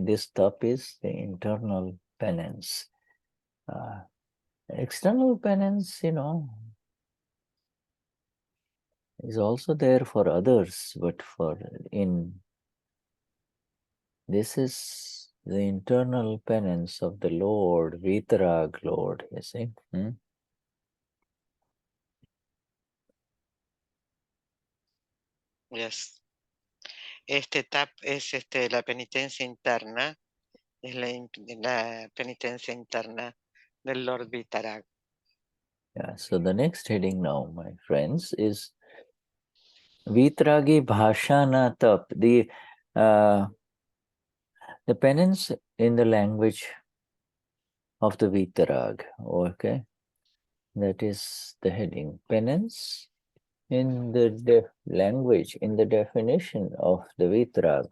this tap is the internal penance. External penance, is also there for others, but this is the internal penance of the Lord, Vitarag Lord, you see. Yes. Este tap es la penitencia interna, es la penitencia interna del Lord Vitarag. Yeah, so the next heading now, my friends, is Vitragi Bhashana Tap, the penance in the language of the Vitarag. Okay, that is the heading. Penance in the language, in the definition of the Vitarag.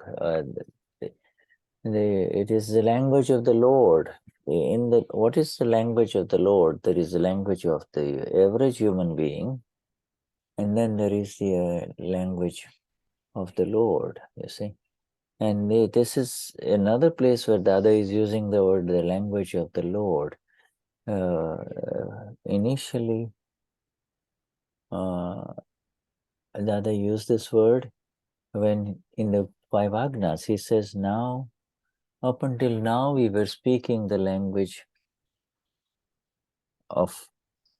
It is the language of the Lord. What is the language of the Lord? There is the language of the average human being, and then there is the language of the Lord, you see. And this is another place where Dada is using the word, the language of the Lord. Initially, Dada used this word when in the 5 Agnas, he says, now, up until now, we were speaking the language of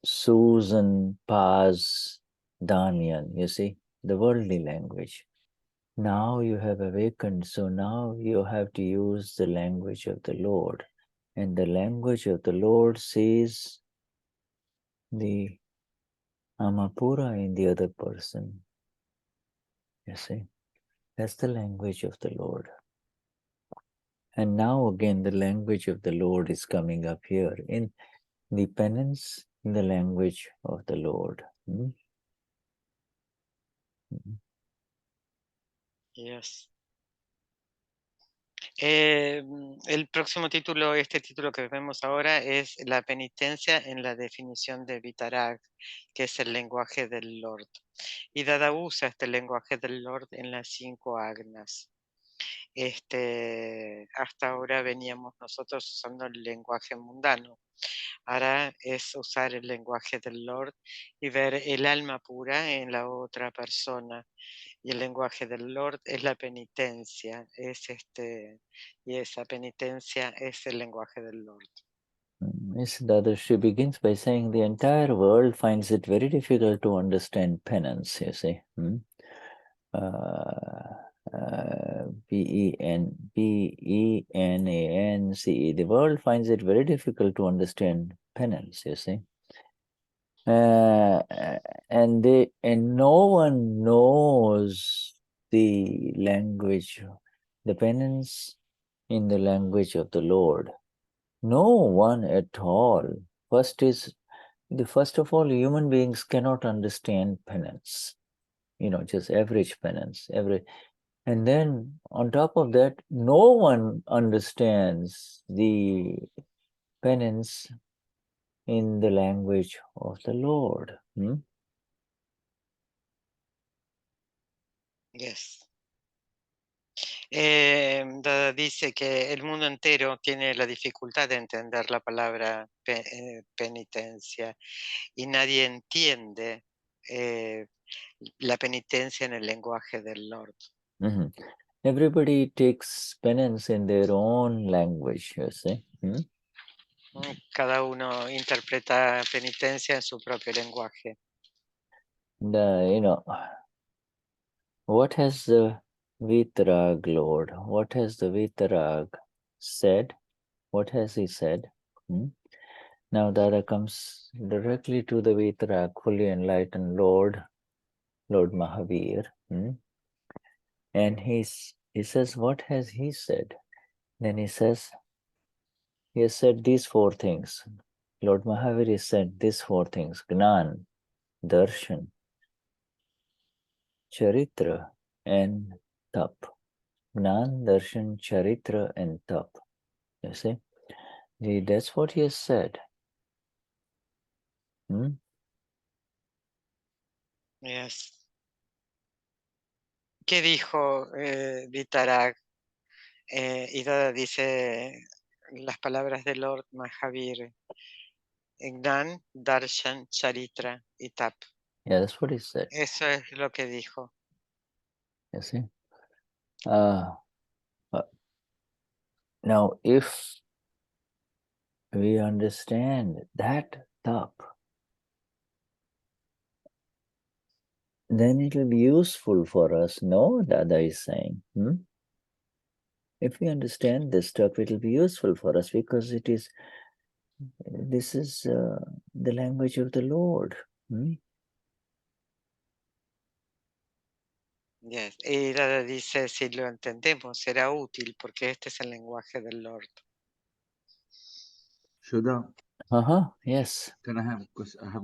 Susan, Paz, Damien, you see, the worldly language. Now you have awakened, so now you have to use the language of the Lord. And the language of the Lord sees the Amapura in the other person. You see, that's the language of the Lord. And now again, the language of the Lord is coming up here in the penance in the language of the Lord. Yes. El próximo título, este título que vemos ahora, es La penitencia en la definición de Vitarag, que es el lenguaje del Lord. Y Dada usa este lenguaje del Lord en las 5 agnas. Hasta ahora veníamos nosotros usando el lenguaje mundano. Ahora es usar el lenguaje del Lord y ver el alma pura en la otra persona. Y el lenguaje del Lord es la penitencia, y esa penitencia es el lenguaje del Lord. Miss Dadashri begins by saying the entire world finds it very difficult to understand penance, you see. Penance. The world finds it very difficult to understand penance, you see. And no one knows the language, the penance in the language of the Lord. No one at all. First of all, human beings cannot understand penance. Just average penance. And then on top of that, no one understands the penance in the language of the Lord. Yes. Dada dice que el mundo entero tiene la dificultad de entender la palabra penitencia y nadie entiende la penitencia en el lenguaje del Lord. Everybody takes penance in their own language, you see. Cada uno interpreta penitencia en su propio lenguaje. What has the Vitarag Lord? What has the Vitarag said? What has he said? Now Dada comes directly to the Vitarag, fully enlightened Lord Mahavir. And he says, what has he said? Then he says, he has said these 4 things. Lord Mahavir has said these 4 things: Gnan, Darshan, Charitra, and Tap. Gnan, Darshan, Charitra, and Tap. You see? That's what he has said. Yes. ¿Qué dijo Vitarag? Y Dada dice las palabras de Lord Mahavir: Gnan, Darshan, Charitra y Tap. Yeah, that's what he said. Eso es lo que dijo. You see? Now, if we understand that Tap, then it will be useful for us. No, Dada is saying. If we understand this stuff, it will be useful for us because this is the language of the Lord. Yes. Y Dada dice, si lo entendemos, será útil porque este es el lenguaje del Lord. Shuddha, Yes. can I have a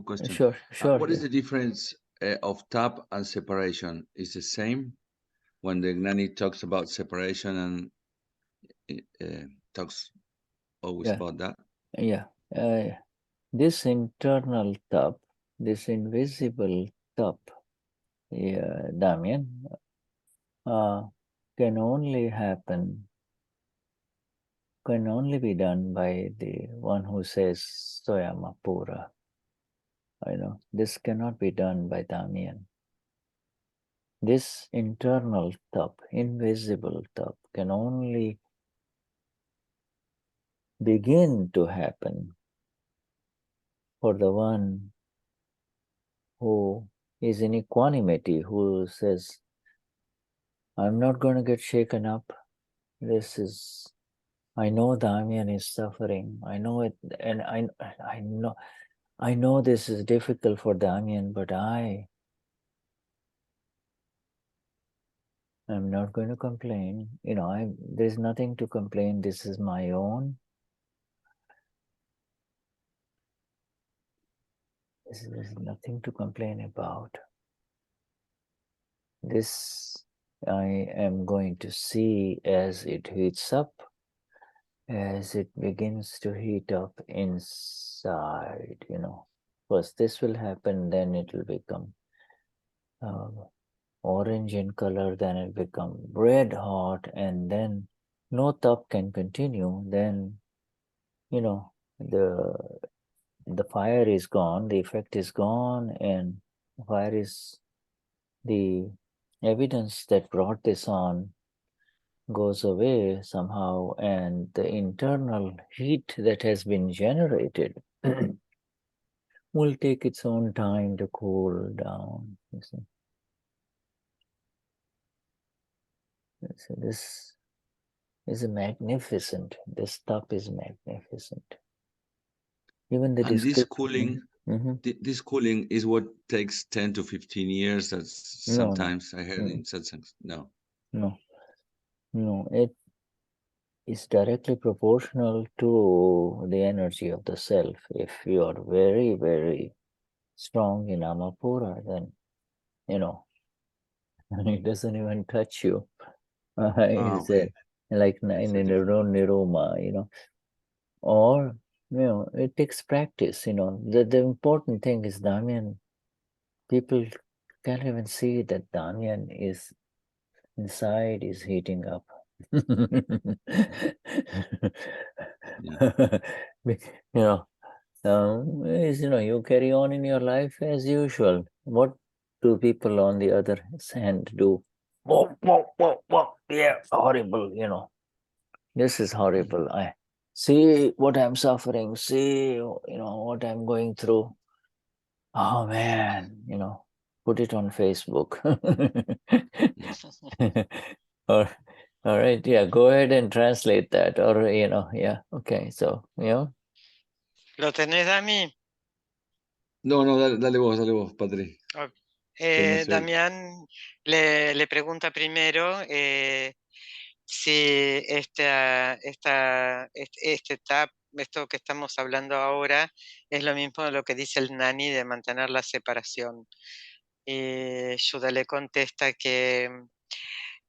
question? Sure. What is the difference of tap and separation? Is the same when the Gnani talks about separation and talks always about that? Yeah. This internal Tap, this invisible Tap, Damien, can only be done by the one who says Soyamapura. This cannot be done by Damien. This internal Tap, invisible Tap, can only begin to happen for the one who is in equanimity, who says, I'm not going to get shaken up. I know Damien is suffering. I know it, and I know this is difficult for Damien, but I'm not going to complain. There's nothing to complain. This is my own. There's nothing to complain about. This I am going to see as it heats up, as it begins to heat up inside, First this will happen, then it will become orange in color, then it become red hot, and then no tap can continue. Then, the fire is gone, the effect is gone, and fire is the evidence that brought this on goes away somehow, and the internal heat that has been generated will take its own time to cool down. You see? So this is magnificent. This stuff is magnificent. Even the this cooling, mm-hmm. this cooling is what takes 10 to 15 years. That's sometimes I heard in satsangs. No, it is directly proportional to the energy of the self. If you are very, very strong in Amapura, then it doesn't even touch you. Okay. Like in Niruma, or it takes practice. The important thing is Damien. People can't even see that Damien is inside is heating up. You carry on in your life as usual. What do people on the other hand do? Yeah, horrible, This is horrible. I see what I'm suffering, see, what I'm going through. Oh man, put it on Facebook. All right, yeah, go ahead and translate that. Or, yeah, okay, so, ¿Lo tenés, Dami? No, dale vos, Patri. Damián le pregunta primero si este TAP, esto que estamos hablando ahora, es lo mismo de lo que dice el Gnani de mantener la separación. Y Shuddha le contesta que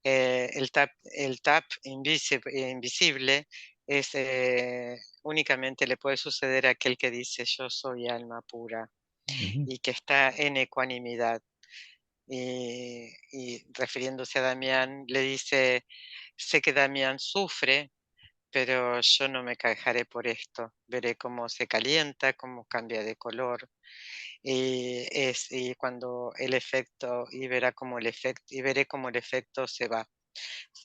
el TAP invisible es únicamente le puede suceder a aquel que dice yo soy alma pura y que está en ecuanimidad. Y refiriéndose a Damián, le dice, sé que Damián sufre, pero yo no me quejaré por esto. Veré cómo se calienta, cómo cambia de color. y cuando el efecto, y veré cómo el efecto se va.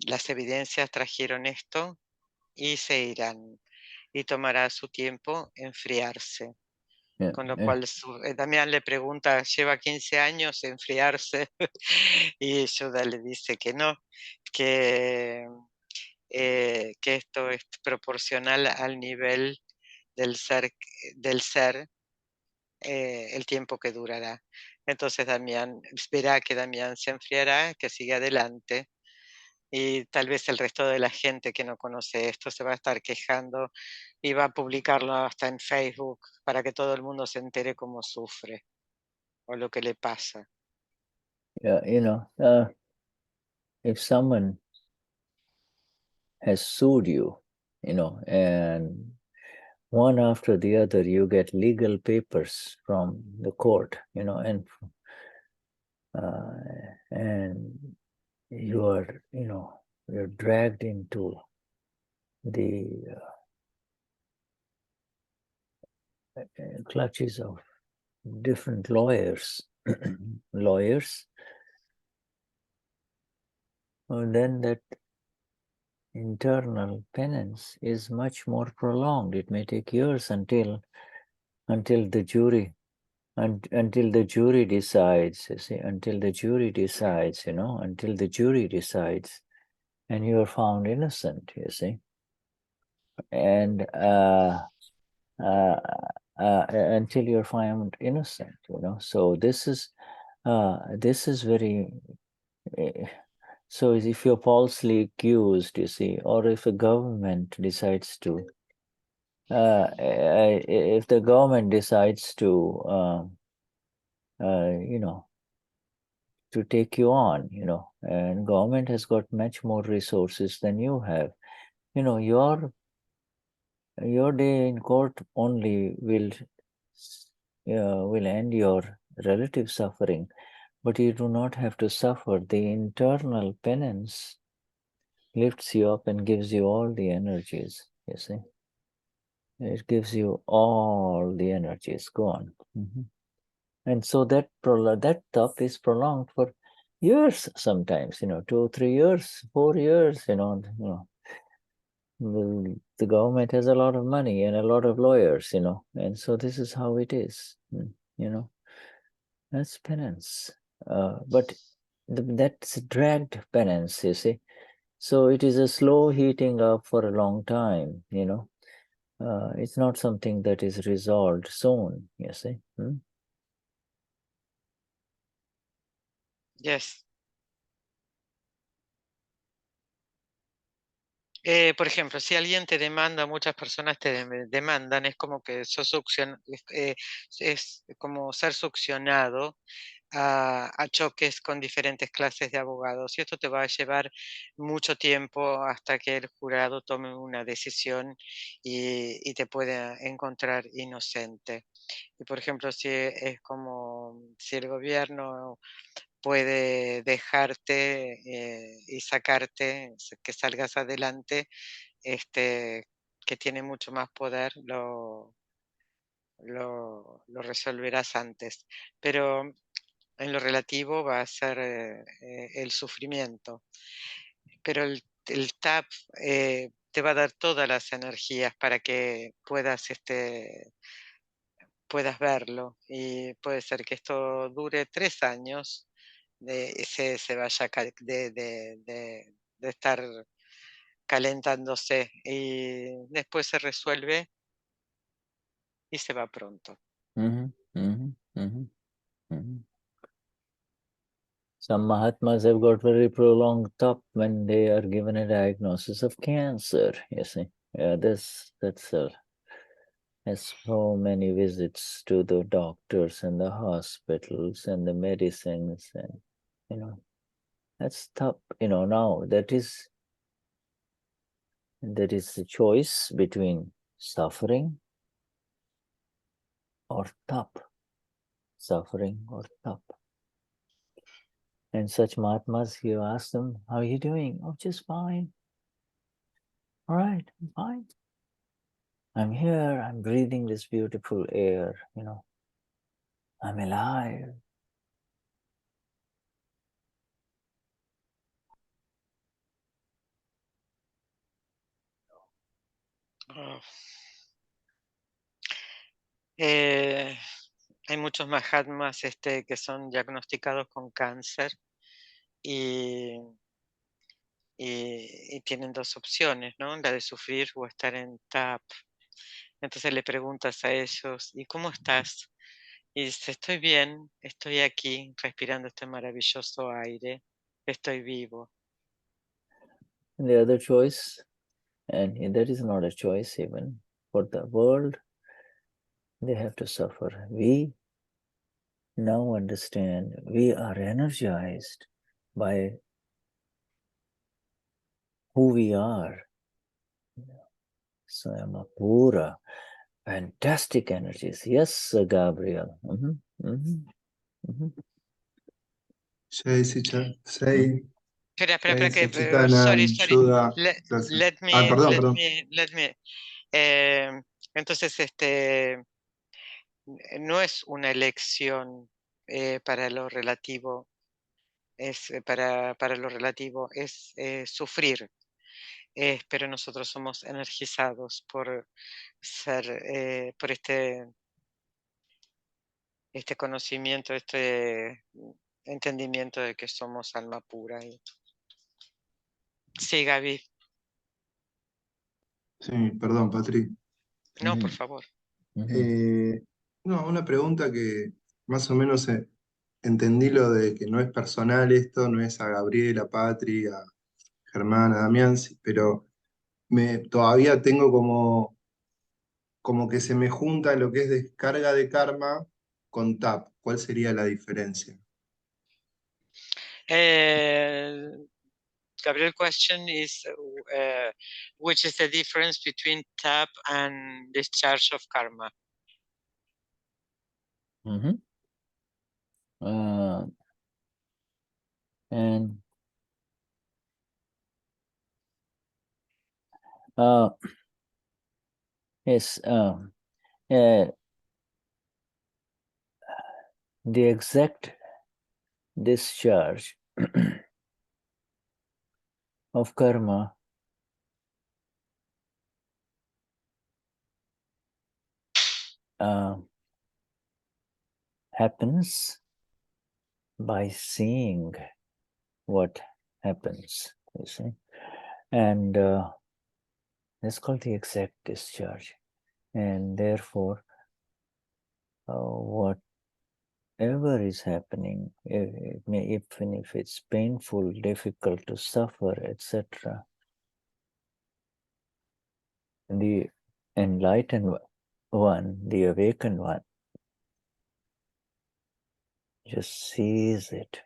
Las evidencias trajeron esto y se irán, y tomará su tiempo enfriarse. Yeah, Con lo yeah. cual Damián le pregunta, ¿lleva 15 años enfriarse? Y Shuddha le dice que no, que esto es proporcional al nivel del ser, el tiempo que durará. Entonces Damián verá que Damián se enfriará, que sigue adelante, y tal vez el resto de la gente que no conoce esto se va a estar quejando y va a publicarlo hasta en Facebook para que todo el mundo se entere cómo sufre o lo que le pasa. Yeah, if someone has sued you, and one after the other, you get legal papers from the court, and you are, you're dragged into the clutches of different lawyers, well, then that internal penance is much more prolonged. It may take years until the jury until the jury decides, until the jury decides, and you are found innocent, and until you're found innocent, So this is very. So if you're falsely accused, or if the government decides to, if the government decides to, to take you on, and government has got much more resources than you have. Your day in court only will end your relative suffering, but you do not have to suffer. The internal penance lifts you up and gives you all the energies, It gives you all the energies. Go on. And so that tap is prolonged for years sometimes, 2, 3 years, 4 years, the government has a lot of money and a lot of lawyers, and so this is how it is, that's penance. But that's dragged penance, so it is a slow heating up for a long time, it's not something that is resolved soon, Yes. Por ejemplo, si alguien te demanda, muchas personas te demandan, es como que es como ser succionado a choques con diferentes clases de abogados, y esto te va a llevar mucho tiempo hasta que el jurado tome una decisión y te pueda encontrar inocente. Y por ejemplo, si es como si el gobierno puede dejarte y sacarte, que salgas adelante, que tiene mucho más poder, lo resolverás antes. Pero en lo relativo va a ser el sufrimiento. Pero el TAP te va a dar todas las energías para que puedas verlo. Y puede ser que esto dure 3 años, se vaya de estar calentándose, y después se resuelve y se va pronto. Some Mahatmas have got very prolonged tap when they are given a diagnosis of cancer, that's has so many visits to the doctors and the hospitals and the medicines, and that's tough. Now that is the choice between suffering or tap, suffering or tap. And such Mahatmas, you ask them, how are you doing? Oh, just fine. All right, I'm fine. I'm here, I'm breathing this beautiful air, I'm alive. Oh. Hay muchos Mahatmas que son diagnosticados con cáncer y tienen dos opciones, ¿no? La de sufrir o estar en TAP. Entonces le preguntas a ellos, ¿y cómo estás? Y dice, estoy bien, estoy aquí respirando este maravilloso aire, estoy vivo. And the other choice, and that is not a choice even for the world, they have to suffer. We now understand we are energized by who we are. So I'm a pura, fantastic energies. Yes, Gabriel. Say, Espera, que, Satsang, sorry. Shuddha, Let perdón. me. Entonces, no es una elección para lo relativo, es para lo relativo, es sufrir. Pero nosotros somos energizados por ser, por este conocimiento, este entendimiento de que somos alma pura. Sí, Gaby. Sí, perdón, Patri. No, por favor. No, una pregunta que más o menos entendí lo de que no es personal esto, no es a Gabriel, a Patri, a Germán, a Damián, pero todavía tengo como que se me junta lo que es descarga de karma con TAP. ¿Cuál sería la diferencia? Gabriel question is which is the difference between tap and discharge of karma? And yes, the exact discharge of karma happens by seeing what happens, you see. And that's called the exact discharge. And therefore, whatever is happening, even if it's painful, difficult to suffer, etc., the enlightened one, the awakened one, just sees it.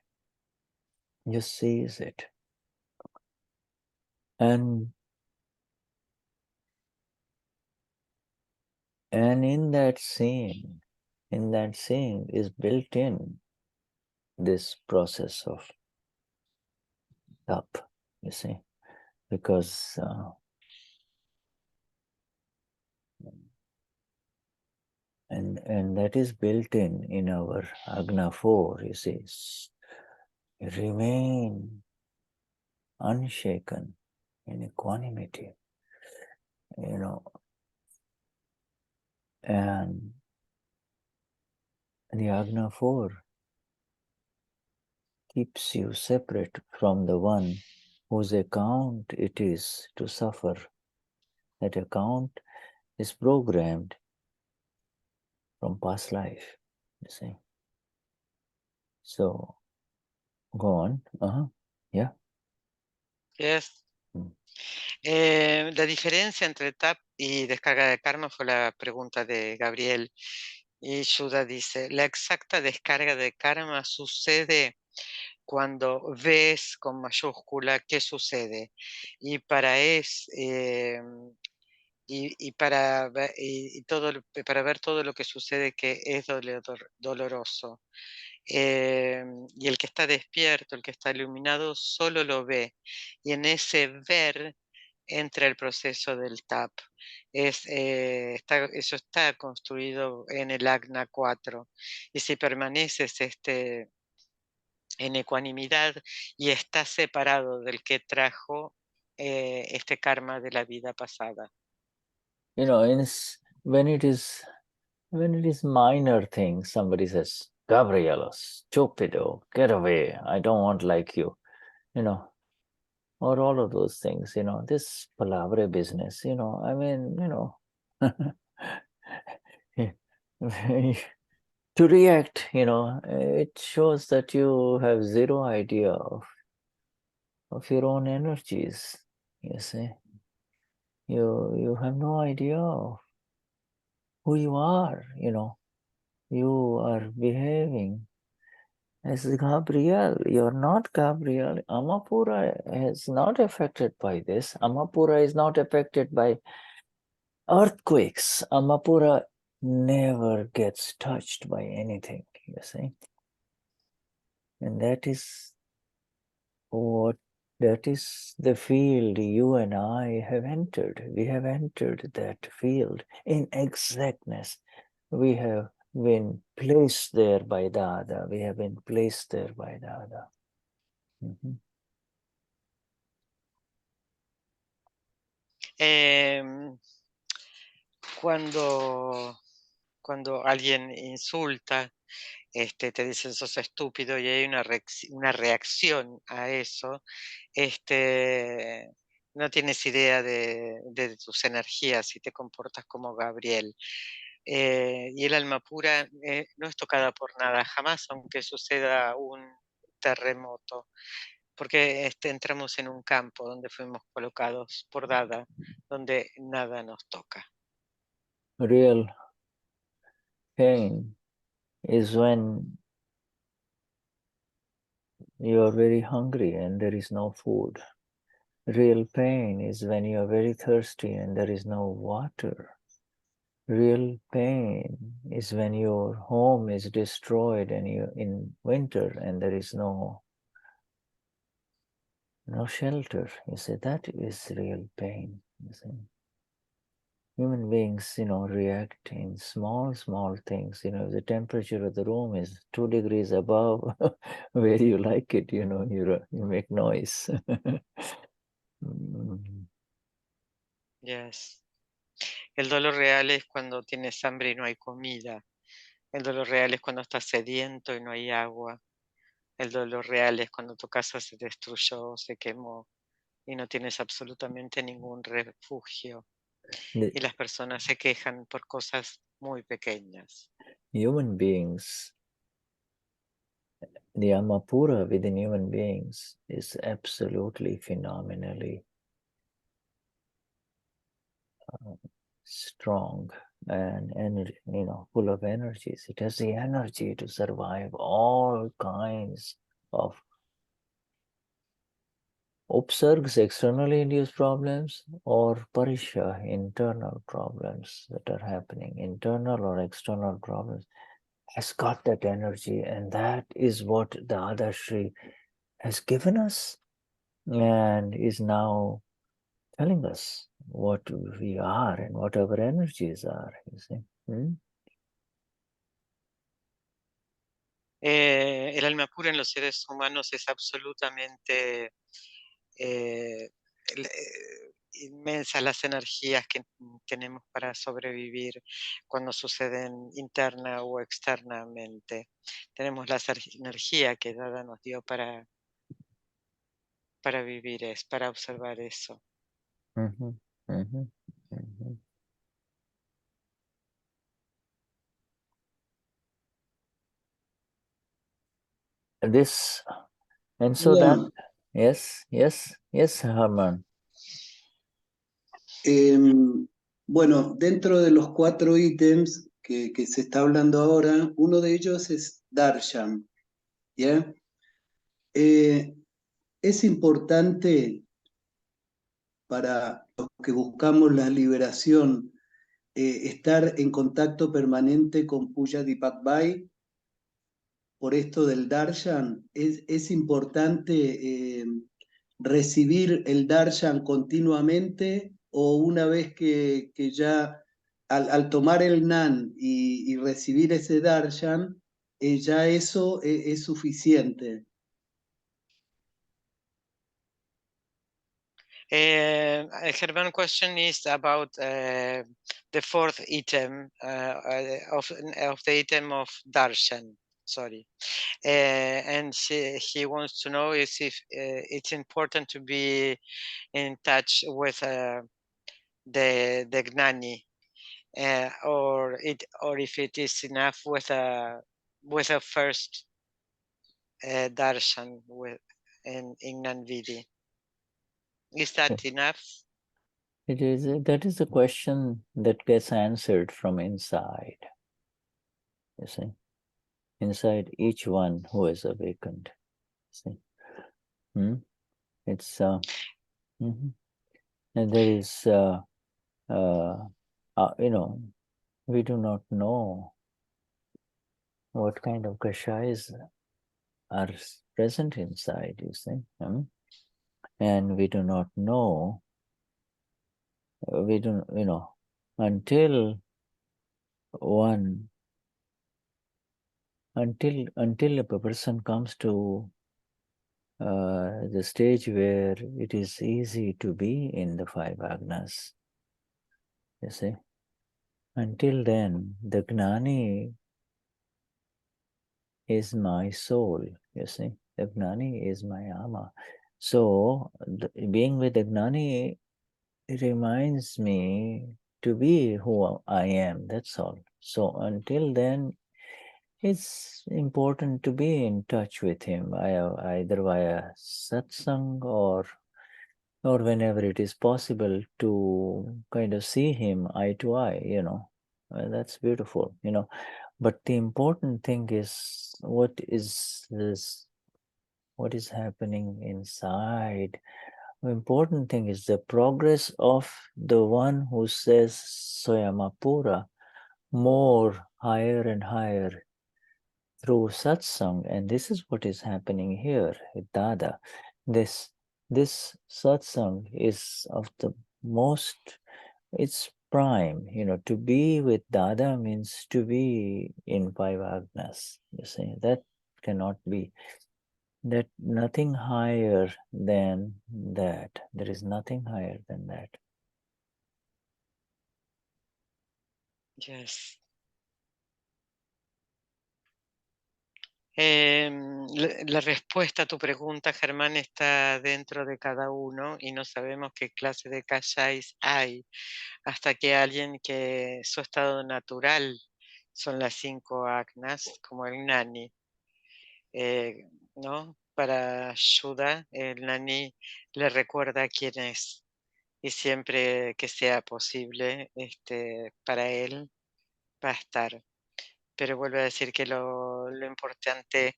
And in that seeing is built in this process of Tapa, you see, because and that is built in our Agna 4, you see. Remain unshaken in equanimity, you know, and the Agna 4 keeps you separate from the one whose account it is to suffer. That account is programmed from past life, you see. So, go on. Yeah. Yes. La diferencia entre tap y descarga de karma fue la pregunta de Gabriel. Y Shuddha dice, la exacta descarga de karma sucede cuando ves con mayúscula qué sucede. Y para para ver todo lo que sucede que es doloroso. Y el que está despierto, el que está iluminado, solo lo ve. Y en ese ver entra el proceso del TAP. Eso está construido en el Agna 4. Y si permaneces en ecuanimidad y está separado del que trajo este karma de la vida pasada. You know, when it is minor things, somebody says, Gabriela, stupido, get away, I don't want like you, you know, or all of those things, you know, this palabra business, you know, I mean, you know, to react, you know, it shows that you have zero idea of your own energies, you see. You have no idea of who you are, you know. You are behaving as Gabriel. You're not Gabriel. Amapura is not affected by this. Amapura is not affected by earthquakes. Amapura never gets touched by anything, you see. And that is the field you and I have entered. We have entered that field in exactness. We have been placed there by Dada. We have been placed there by Dada. Mm-hmm. Cuando alguien insulta, te dicen sos estúpido y hay una reacción a eso, no tienes idea de tus energías y te comportas como Gabriel. Y el alma pura no es tocada por nada, jamás, aunque suceda un terremoto, porque entramos en un campo donde fuimos colocados por Dada, donde nada nos toca. Real pain is when you are very hungry and there is no food. Real pain is when you are very thirsty and there is no water. Real pain is when your home is destroyed and you're in winter and there is no shelter. You see, that is real pain. You see. Human beings, you know, react in small things. You know, if the temperature of the room is 2 degrees above where you like it, you know, you make noise. Yes. El dolor real es cuando tienes hambre y no hay comida. El dolor real es cuando estás sediento y no hay agua. El dolor real es cuando tu casa se destruyó, se quemó y no tienes absolutamente ningún refugio. Y las personas se quejan por cosas muy pequeñas. Human beings, the Amapura within human beings is absolutely phenomenally strong and energy, you know, full of energies. It has the energy to survive all kinds of upsurges, externally induced problems, or parisha, internal problems that are happening, internal or external problems, has got that energy, and that is what Dadashri has given us and is now telling us what we are and what our energies are, you see. El alma pura en los seres humanos es absolutamente inmensas las energías que tenemos para sobrevivir cuando suceden interna o externamente. Tenemos la energía que Dada nos dio para vivir, para observar eso. This, and so that, yes, Herman. Bueno, dentro de los 4 ítems que se está hablando ahora, uno de ellos es Darshan. ¿Ya? Es importante para los que buscamos la liberación estar en contacto permanente con Puya Dipakbai. Por esto del Darshan, es importante recibir el darshan continuamente, o una vez que ya al tomar el nan y recibir ese darshan, ya eso es suficiente? Herman question is about the fourth item of the item of darshan. Sorry, and he wants to know is if it's important to be in touch with the Gnani, or if it is enough with a first darshan in Gnanvidi. Is that enough? It is. That is a question that gets answered from inside. You see, inside each one who is awakened. See, it's and there is you know, we do not know what kind of kashayas are present inside, you see, and we do not know. We don't, you know, until a person comes to the stage where it is easy to be in the five agnas, you see. Until then, the Gnani is my soul, you see. The Gnani is my Ama. So, being with the Gnani, it reminds me to be who I am, that's all. So, until then, it's important to be in touch with him, either via satsang or whenever it is possible to kind of see him eye to eye, you know. That's beautiful, you know. But the important thing is what is happening inside. The important thing is the progress of the one who says Soyamapura more higher and higher through satsang, and this is what is happening here with Dada. This satsang is of the most, it's prime, you know. To be with Dada means to be in five agnas, you see. That cannot be, that nothing higher than that. There is nothing higher than that. Yes. La respuesta a tu pregunta, Germán, está dentro de cada uno y no sabemos qué clase de kashais hay hasta que alguien que su estado natural son las 5 agnas, como el Gnani, ¿no? Para Shuddha, el Gnani le recuerda quién es y siempre que sea posible para él va a estar. Pero vuelvo a decir que lo importante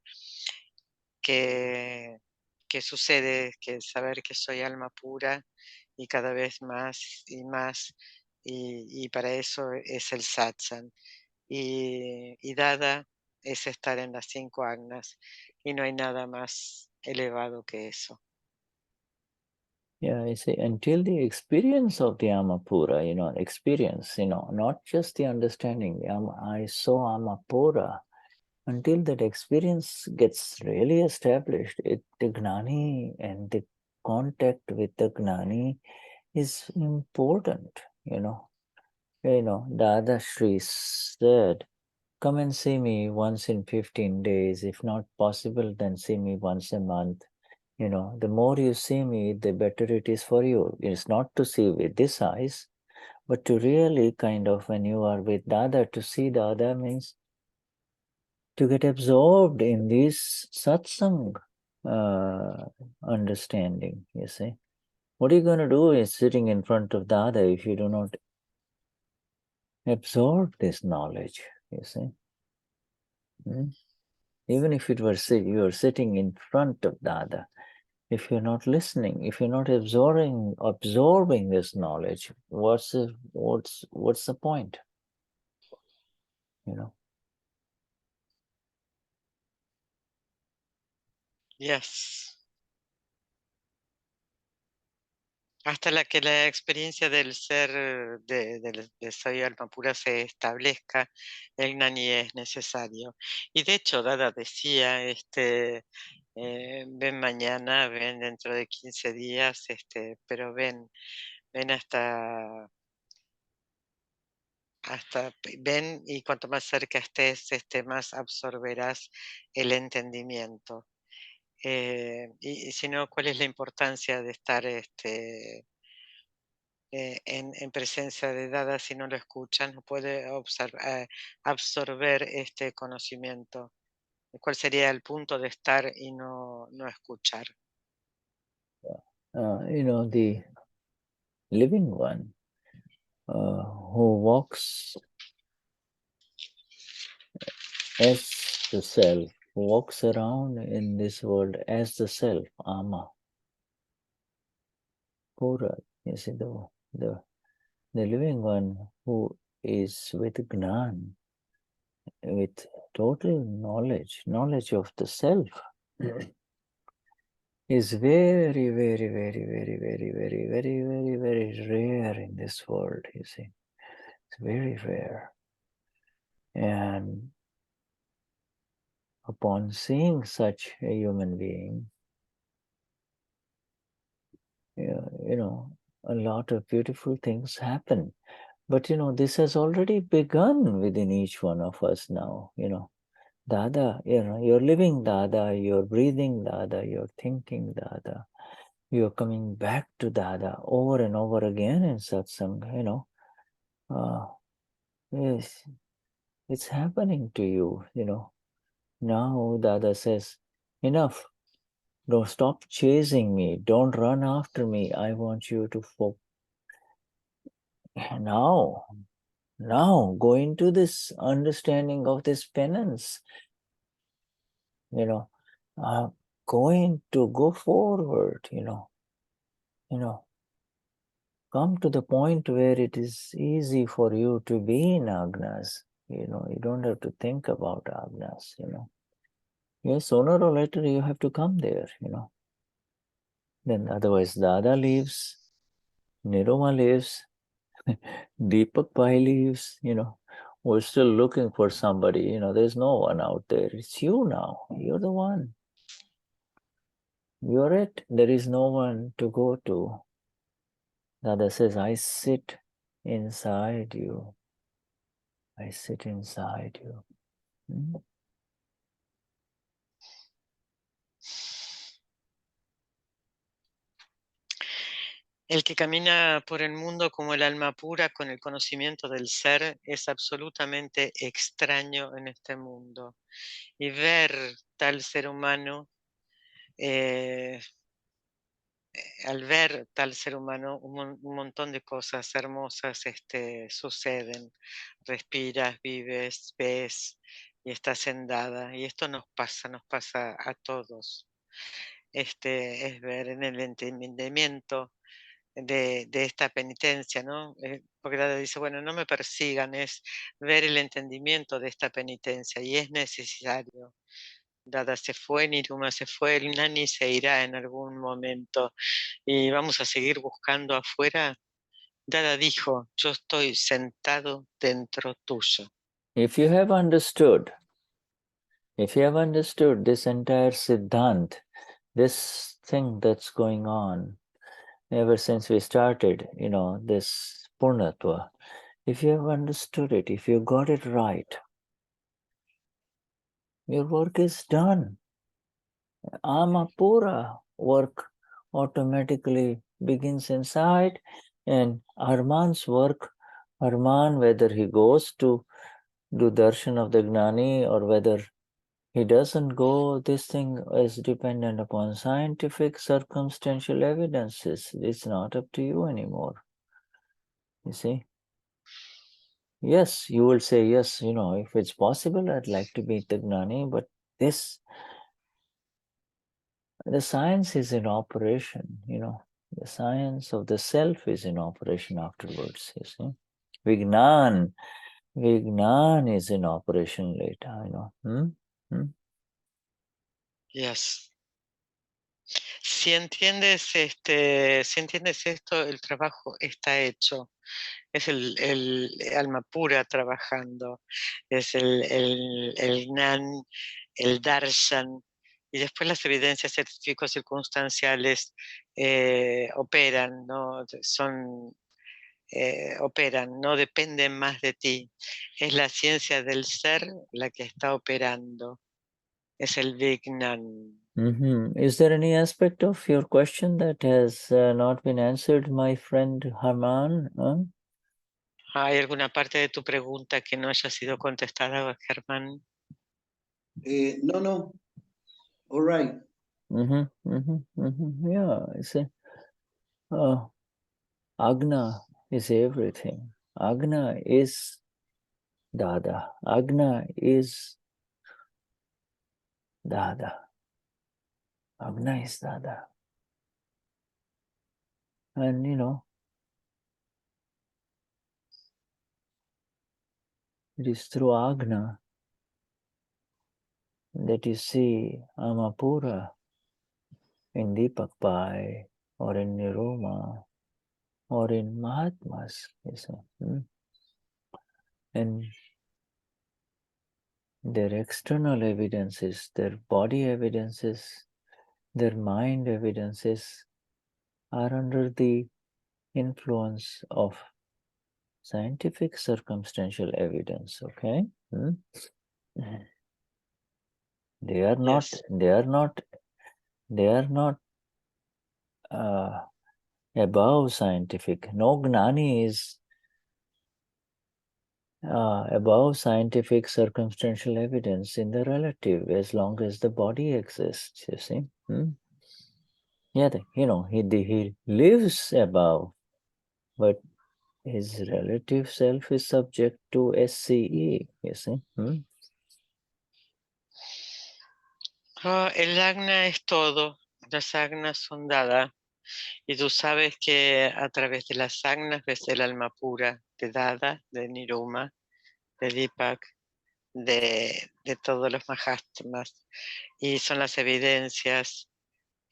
que sucede es que saber que soy alma pura y cada vez más y más, y para eso es el satsang. Y Dada es estar en las 5 agnas, y no hay nada más elevado que eso. Yeah, I say until the experience of the Amapura, you know, experience, you know, not just the understanding, I saw Amapura, until that experience gets really established, the Gnani and the contact with the Gnani is important, you know. You know, Dadashri said, come and see me once in 15 days. If not possible, then see me once a month. You know, the more you see me, the better it is for you. It's not to see with this eyes, but to really kind of, when you are with Dada, to see Dada means to get absorbed in this satsang understanding, you see. What are you going to do is sitting in front of Dada if you do not absorb this knowledge, you see. Even if it were you are sitting in front of Dada, if you're not listening, if you're not absorbing this knowledge, what's the point? You know. Yes. Hasta que la experiencia del ser, de soy alma pura se establezca, el Gnani es necesario. Y de hecho, Dada decía, ven mañana, ven dentro de 15 días, pero ven hasta ven, y cuanto más cerca estés, más absorberás el entendimiento. Y si no, ¿cuál es la importancia de estar en presencia de Dada si no lo escuchan? No puede absorber este conocimiento. ¿Cuál sería el punto de estar y no escuchar? The living one who walks as the self, who walks around in this world as the self, Ama, Pura, you see, the living one who is with Gnan, with total knowledge of the self, is very, very, very, very, very, very, very, very, very rare in this world, you see. It's very rare. And upon seeing such a human being, a lot of beautiful things happen. But, this has already begun within each one of us now, Dada, you're living Dada, you're breathing Dada, you're thinking Dada, you're coming back to Dada over and over again in satsang, yes, it's happening to you, Now Dada says, enough. Don't stop chasing me. Don't run after me. I want you to now go into this understanding of this penance. Going to go forward. Come to the point where it is easy for you to be in agnas. You don't have to think about agnas. Yes, sooner or later you have to come there. Then otherwise Dada leaves, Niruma leaves, Deepak Pai leaves, we're still looking for somebody, there's no one out there. It's you now. You're the one. You're it. There is no one to go to. Dada says, I sit inside you. I sit inside you. El que camina por el mundo como el alma pura con el conocimiento del ser es absolutamente extraño en este mundo. Y ver tal ser humano, al ver tal ser humano, un montón de cosas hermosas suceden. Respiras, vives, ves y estás en Dada. Y esto nos pasa a todos. Es ver en el entendimiento de esta penitencia, ¿no? Porque Dada dice, bueno, no me persigan, es ver el entendimiento de esta penitencia y es necesario. Dada se fue, Niruma se fue, el Gnani se irá en algún momento y vamos a seguir buscando afuera. Dada dijo, yo estoy sentado dentro tuyo. If you have understood this entire Siddhant, this thing that's going on ever since we started, this Purnatva, if you have understood it, if you got it right, your work is done. Amapura work automatically begins inside, and Arman's work, Arman, whether he goes to do darshan of the Gnani or whether he doesn't go, this thing is dependent upon scientific circumstantial evidences. It's not up to you anymore. You see? Yes, you will say, yes, if it's possible, I'd like to meet the Gnani, but the science is in operation, the science of the self is in operation afterwards, you see. Vignan is in operation later, Yes. si entiendes, si entiendes esto, el trabajo está hecho. Es el alma pura trabajando, es el Gnan, el Darshan, y después las evidencias científico-circunstanciales operan, ¿no? Operan, no dependen más de ti. Es la ciencia del ser la que está operando. Es el Vignan. Is there any aspect of your question that has not been answered, my friend Harman? ¿Hay alguna parte de tu pregunta que no haya sido contestada, Germán? No. All right. Yeah, I see. Agna is everything. Agna is Dada. Agna is Dada. Agna is Dada. And it is through Agna that you see Amapura in Deepak Pai or in Niruma or in Mahatmas. You see. And their external evidences, their body evidences, their mind evidences are under the influence of scientific circumstantial evidence, okay? They are not, Yes. they are not above scientific. No Gnani is above scientific circumstantial evidence in the relative as long as the body exists, you see. Yeah, he lives above, but his relative self is subject to SCE, you see. El Agna es todo, las Agnas son Dada, y tú sabes que a través de las Agnas ves el alma pura de Dada, de Niruma, de Deepak, de todos los Mahatmas, y son las evidencias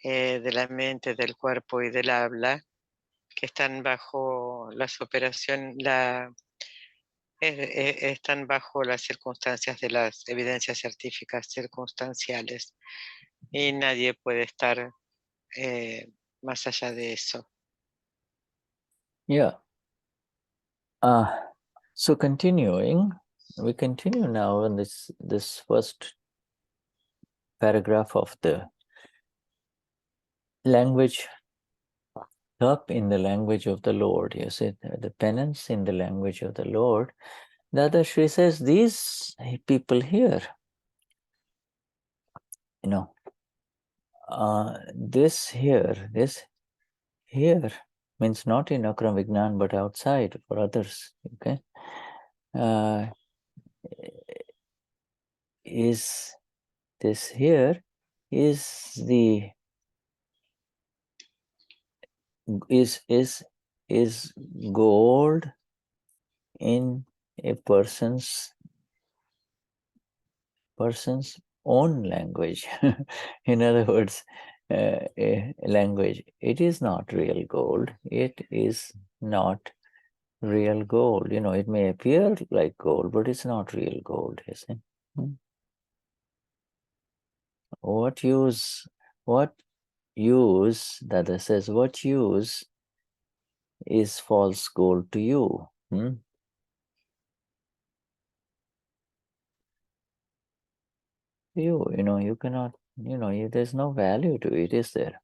de la mente, del cuerpo y del habla que están bajo las operaciones, están bajo las circunstancias de las evidencias científicas circunstanciales, y nadie puede estar más allá de eso. Yeah. So continuing, we continue now in this first paragraph of the language up in the language of the Lord. You see, the penance in the language of the Lord. Dadashri says, these people here, this here means not in Akram Vignan, but outside for others, okay? Is this here is the is gold in a person's own language. In other words, a language. It is not real gold. It is not real gold. It may appear like gold, but it's not real gold, you see. What use, Dada says, what use is false gold to you? You cannot, there's no value to it, is there?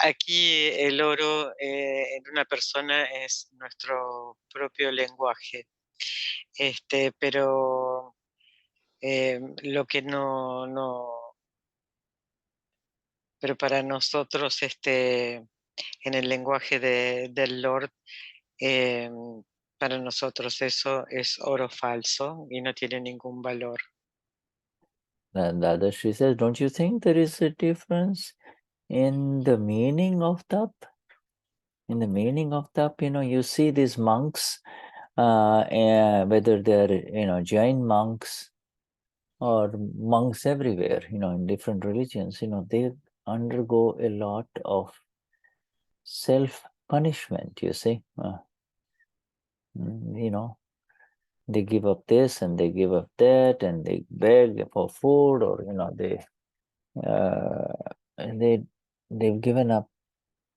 Aquí el oro en una persona es nuestro propio lenguaje, pero lo que pero para nosotros en el lenguaje del Lord, para nosotros eso es oro falso y no tiene ningún valor. Dada, she says, don't you think there is a difference in the meaning of Tap? In the meaning of Tap, you see these monks, whether they're, Jain monks or monks everywhere, in different religions, they undergo a lot of self-punishment, you see. They give up this and they give up that and they beg for food, or, they've given up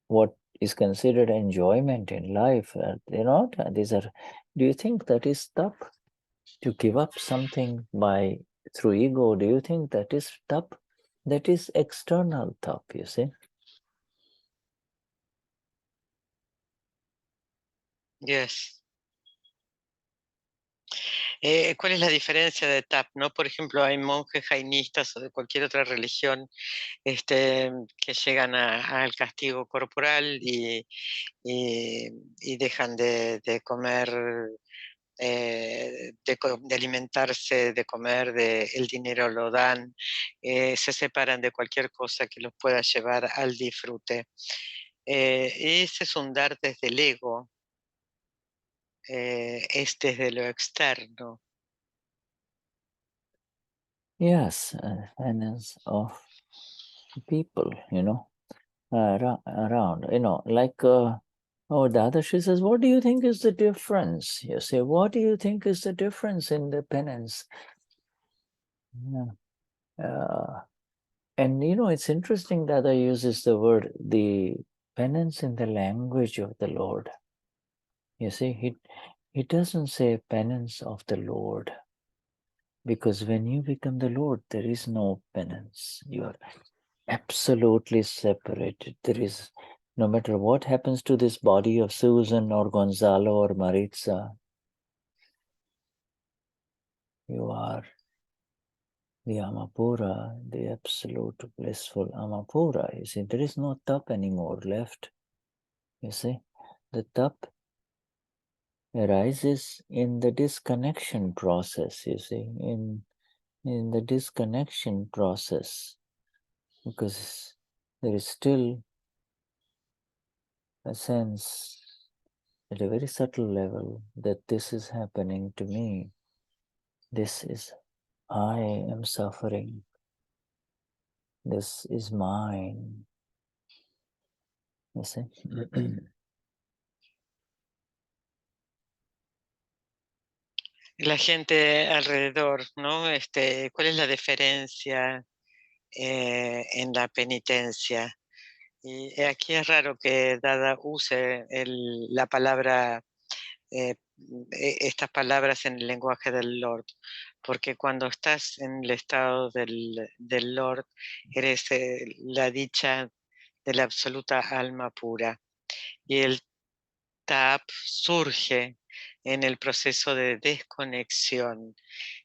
what is considered enjoyment in life. Do you think that is tap? To give up something through ego, do you think that is tap? That is external tap, you see. Yes. ¿Cuál es la diferencia de TAP? ¿No? Por ejemplo, hay monjes jainistas o de cualquier otra religión que llegan al castigo corporal y dejan de comer, de alimentarse, de comer, el dinero lo dan, se separan de cualquier cosa que los pueda llevar al disfrute. Ese es un dar desde el ego, es desde lo externo. Yes, finance of people, around, like Dadashri says, what do you think is the difference? You say, what do you think is the difference in the penance? And it's interesting that Dada uses the word, the penance in the language of the Lord. You see, he doesn't say penance of the Lord. Because when you become the Lord, there is no penance. You are absolutely separated. There is, no matter what happens to this body of Susan or Gonzalo or Maritza, you are the Amapura, the absolute blissful Amapura. You see, there is no tap anymore left. You see, the tap arises in the disconnection process, you see, in the disconnection process, because there is still a sense at a very subtle level that this is happening to me. I am suffering. This is mine. You see? La gente alrededor, ¿no? ¿Cuál es la diferencia en la penitencia? Y aquí es raro que Dada use la palabra, estas palabras en el lenguaje del Lord, porque cuando estás en el estado del Lord, eres la dicha de la absoluta alma pura. Y el TAP surge en el proceso de desconexión.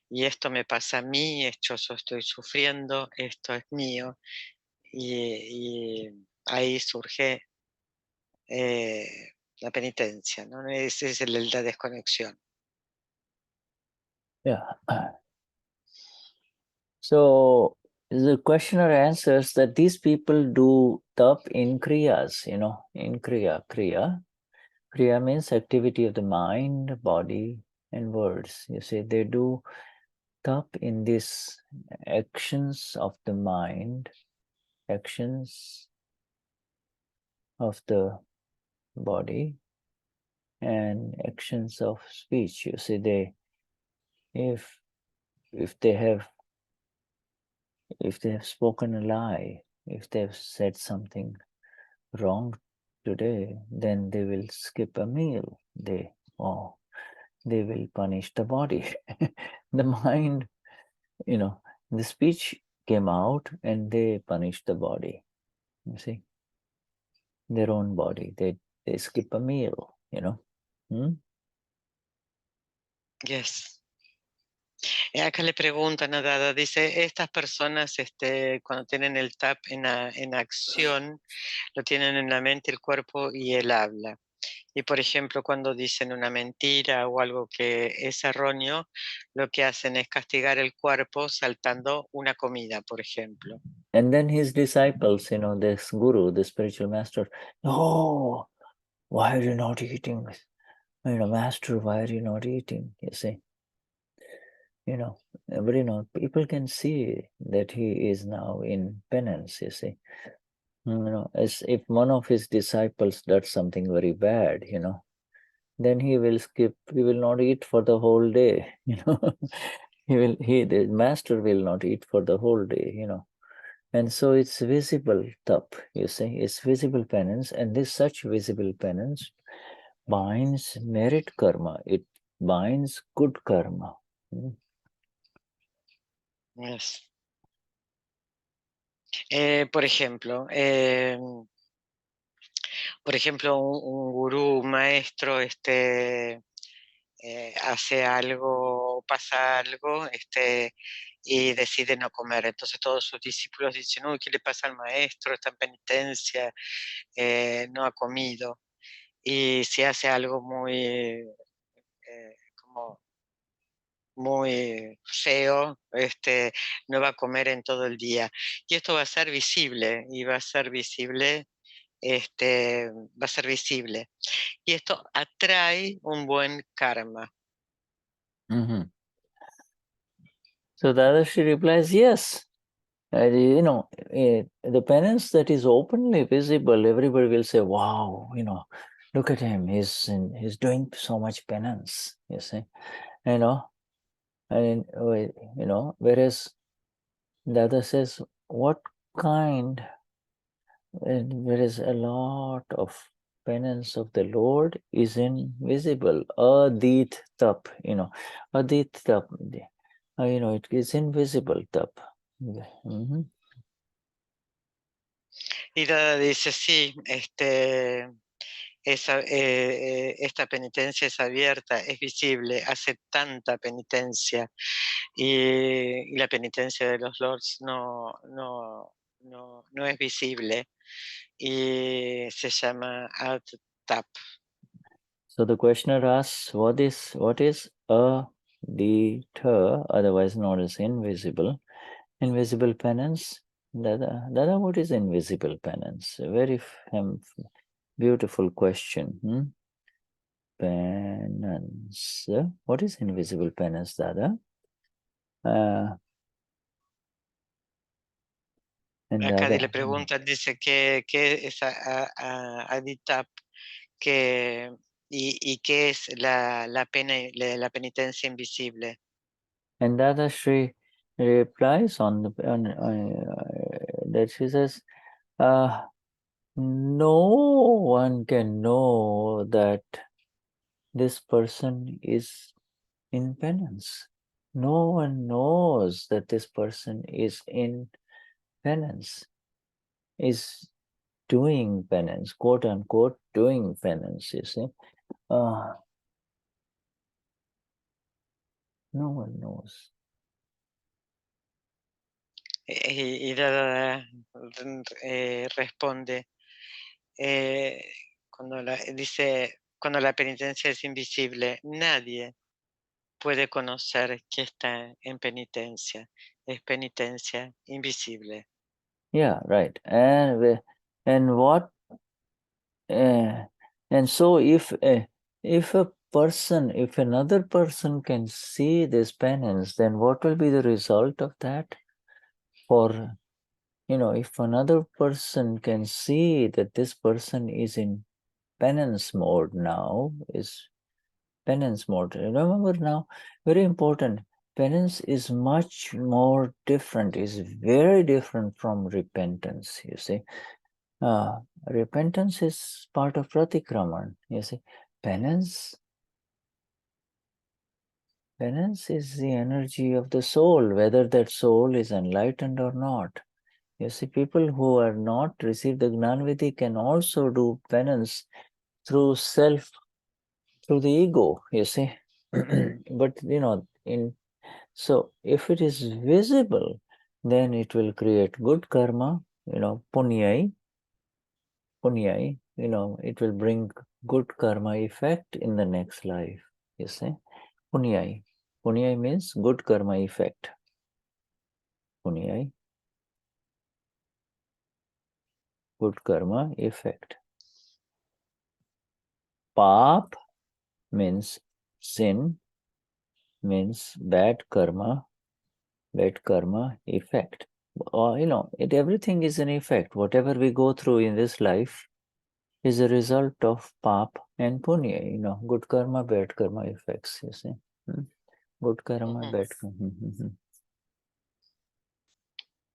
Y esto me pasa a mí, yo estoy sufriendo, esto es mío. Y ahí surge la penitencia, ¿no? Ese es la desconexión. Yeah. So the questioner answers that these people do tap in kriyas, in kriya. Kriya means activity of the mind, body, and words. You see, they do tap in these actions of the mind, actions of the body, and actions of speech. You see, if they have spoken a lie, if they have said something wrong today, then they will skip a meal. They will punish the body. The mind, the speech came out and they punished the body. You see, their own body. They skip a meal. Yes. Acá le preguntan a Dada, dice, estas personas cuando tienen el TAP en acción, lo tienen en la mente, el cuerpo y el habla. Y por ejemplo, cuando dicen una mentira o algo que es erróneo, lo que hacen es castigar el cuerpo saltando una comida, por ejemplo. And then his disciples, this guru, the spiritual master, oh, why are you not eating? Master, why are you not eating? You see. you know, but you know, people can see that he is now in penance, you see. You know, as if one of his disciples does something very bad, you know, then he will not eat for the whole day, you know. The master will not eat for the whole day, you know. And so it's visible tap, you see, it's visible penance, and this such visible penance binds merit karma, it binds good karma. Yes. Por ejemplo, un gurú, un maestro, hace algo, pasa algo, y decide no comer. Entonces todos sus discípulos dicen, uy, ¿qué le pasa al maestro? Está en penitencia, no ha comido. Y si hace algo como muy feo, no va a comer en todo el día. Y esto va a ser visible, y va a ser visible, va a ser visible. Y esto atrae un buen karma. So Dadashri replies, yes. You know, the penance that is openly visible, everybody will say, wow, you know, look at him, he's doing so much penance, you see, you know. And you know, whereas Dada says, what kind, whereas a lot of penance of the Lord is invisible, adit tap, you know, adit tap, you know, it is invisible tap. Y Dada dice, sí, esta penitencia es abierta, es visible, hace tanta penitencia, y la penitencia de los lords no es visible, y se llama Ad-Tap. So the questioner asks, what is adita, otherwise known as invisible penance? Dada, what is invisible penance? A very beautiful question. Penance. What is invisible penance, Dada? Acá le preguntan, dice, ¿qué es Aditap? ¿Y qué es la penitencia invisible? And Dadashri replies on that she says, no one can know that this person is in penance. No one knows that this person is in penance, is doing penance, quote unquote, doing penance, you see. No one knows. Y Dada responde, dice, cuando la penitencia es invisible, nadie puede conocer que está en penitencia. Es penitencia invisible. Yeah, right. And what? And so if another person can see this penance, then what will be the result of that? For, you know, if another person can see that this person is in penance mode now, remember now, very important, penance is much more different, is very different from repentance, you see. Repentance is part of pratikraman, you see. Penance is the energy of the soul, whether that soul is enlightened or not. You see, people who are not received the Gnanvidhi can also do penance through the ego, you see. But, you know, so if it is visible, then it will create good karma, you know, punyai, you know, it will bring good karma effect in the next life, you see. Punyai means good karma effect. Punyai, good karma effect. Pap means sin, means bad karma effect. Everything is an effect. Whatever we go through in this life is a result of pap and punya, good karma, bad karma effects, you see. Good karma, bad karma.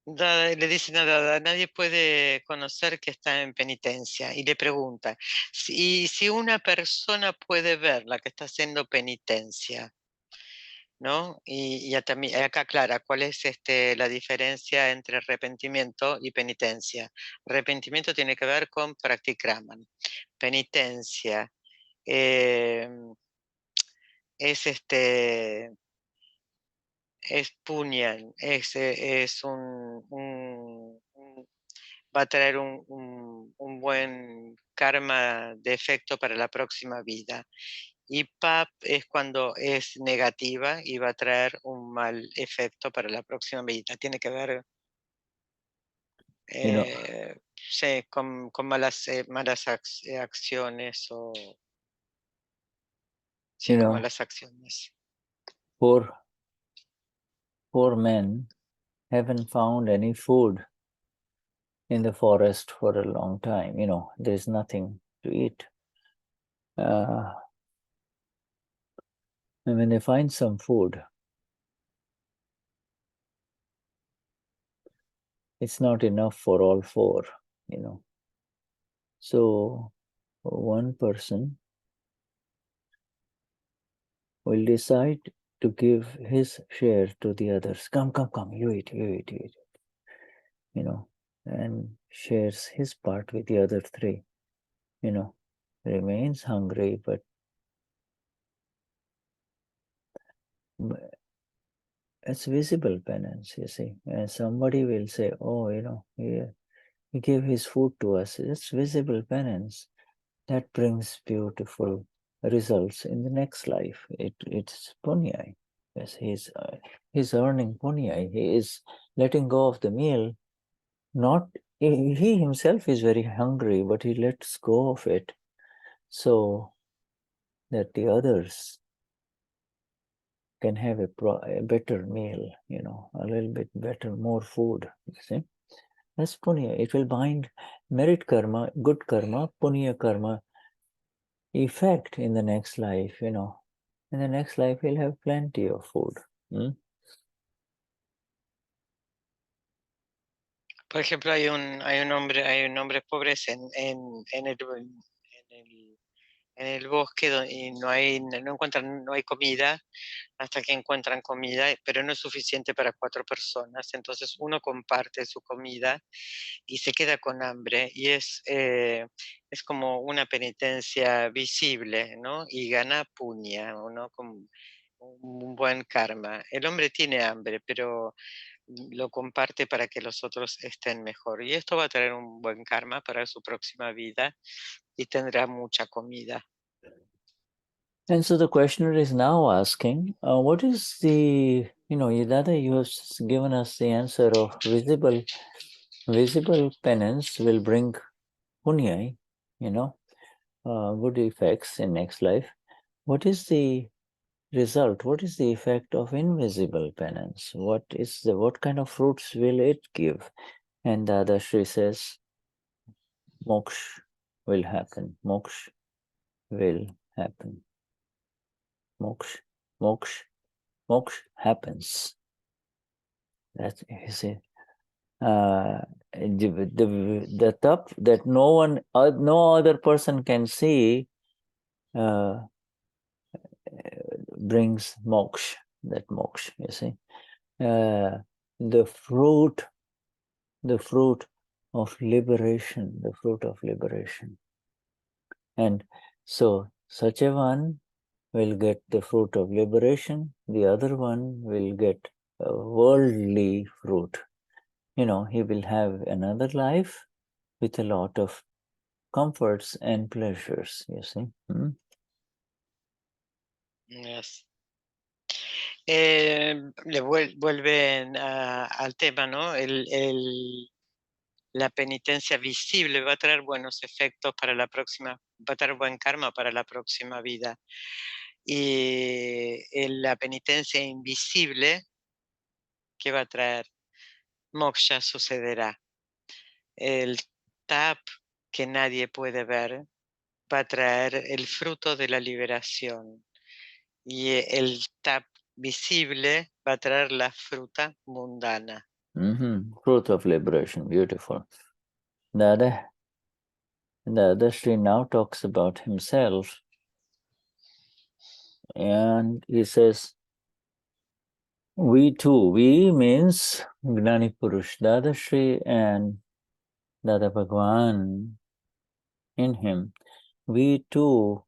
Dada, le dicen a Dada, nadie puede conocer que está en penitencia, y le pregunta, si una persona puede ver la que está haciendo penitencia, ¿no? Y ya también acá aclara cuál es la diferencia entre arrepentimiento y penitencia. Arrepentimiento tiene que ver con practikraman. Penitencia es punyan, va a traer un buen karma de efecto para la próxima vida. Y pap es cuando es negativa y va a traer un mal efecto para la próxima vida. Tiene que ver sí, con malas acciones o sí, con malas acciones. Poor men haven't found any food in the forest for a long time. There's nothing to eat. And when they find some food, it's not enough for all four, So one person will decide to give his share to the others. Come, you eat. And shares his part with the other three. Remains hungry, but it's visible penance, you see. And somebody will say, oh, he gave his food to us. It's visible penance. That brings beautiful results in the next life. It's punya. Yes, he's earning punya. He is letting go of the meal. He himself is very hungry, but he lets go of it so that the others can have a better meal, a little bit better, more food, you see. That's punya. It will bind merit karma, good karma, punya karma effect in the next life, In the next life, he'll have plenty of food. Por ejemplo, hay hombres pobres en el bosque y no hay comida hasta que encuentran comida, pero no es suficiente para 4 personas. Entonces uno comparte su comida y se queda con hambre y es como una penitencia visible, ¿no? Y gana punya, ¿no? Con un buen karma. El hombre tiene hambre, pero lo comparte para que los otros estén mejor. Y esto va a traer un buen karma para su próxima vida y tendrá mucha comida. And so the questioner is now asking, what is the, Dada, you have given us the answer of visible penance will bring punya, good effects in next life. What is the result? What is the effect of invisible penance? What kind of fruits will it give? And Dadashri says, moksha will happen. Moksha will happen. Moksha happens. That is it. The tap that no other person can see brings moksha. That moksha, you see. The fruit of liberation, And so such a one will get the fruit of liberation, the other one will get a worldly fruit. He will have another life with a lot of comforts and pleasures, you see. Yes. Le vuelven al tema, ¿no? La penitencia visible va a traer buenos efectos para la próxima, va a traer buen karma para la próxima vida. y la penitencia invisible que va a traer moksha sucederá. El tap que nadie puede ver va a traer el fruto de la liberación y el tap visible va a traer la fruta mundana. Fruit of liberation, beautiful. Dada Dadashri now talks about himself, and he says, we too, we means Gnani Purush Dadashri and Dada Bhagwan in him. We too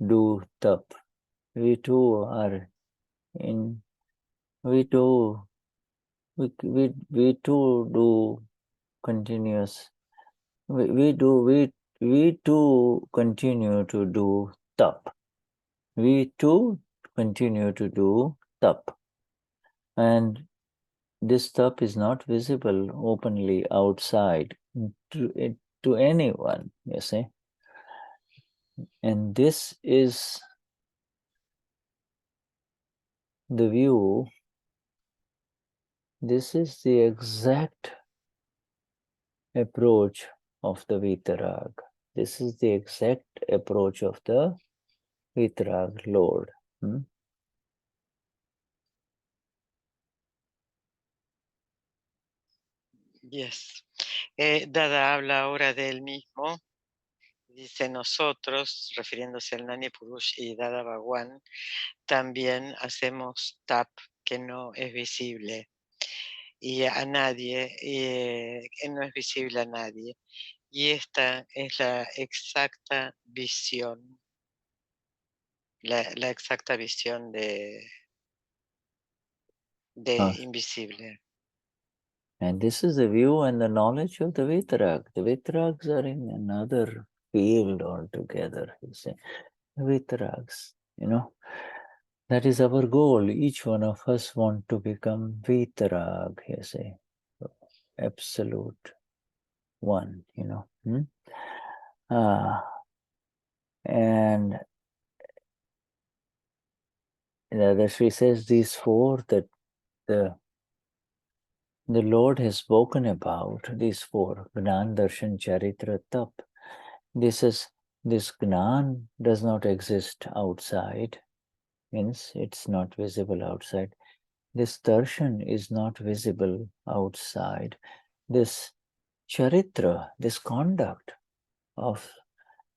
do tap. We too are in, we too do continuous, we too continue to do tap. We too continue to do tap. And this tap is not visible openly outside to anyone, you see. And this is the view, this is the exact approach of the Vitarag. This is the exact approach of the Vitarag Lord. Yes. Dada habla ahora de él mismo. Dice nosotros, refiriéndose al Gnani Purush y Dada Bhagwan, también hacemos tap que no es visible y a nadie, que no es visible a nadie. Y esta es la exacta visión, la exacta visión de invisible. And this is the view and the knowledge of the Vitarag. The Vitarags are in another field altogether, you see. The Vitarags, you know. That is our goal. Each one of us want to become Vitarag, you see. Absolute one, you know. And the Sri says these four that the Lord has spoken about, these four, Gnan, Darshan, Charitra, Tap. This Gnan does not exist outside, means it's not visible outside. This Darshan is not visible outside. This Charitra, this conduct of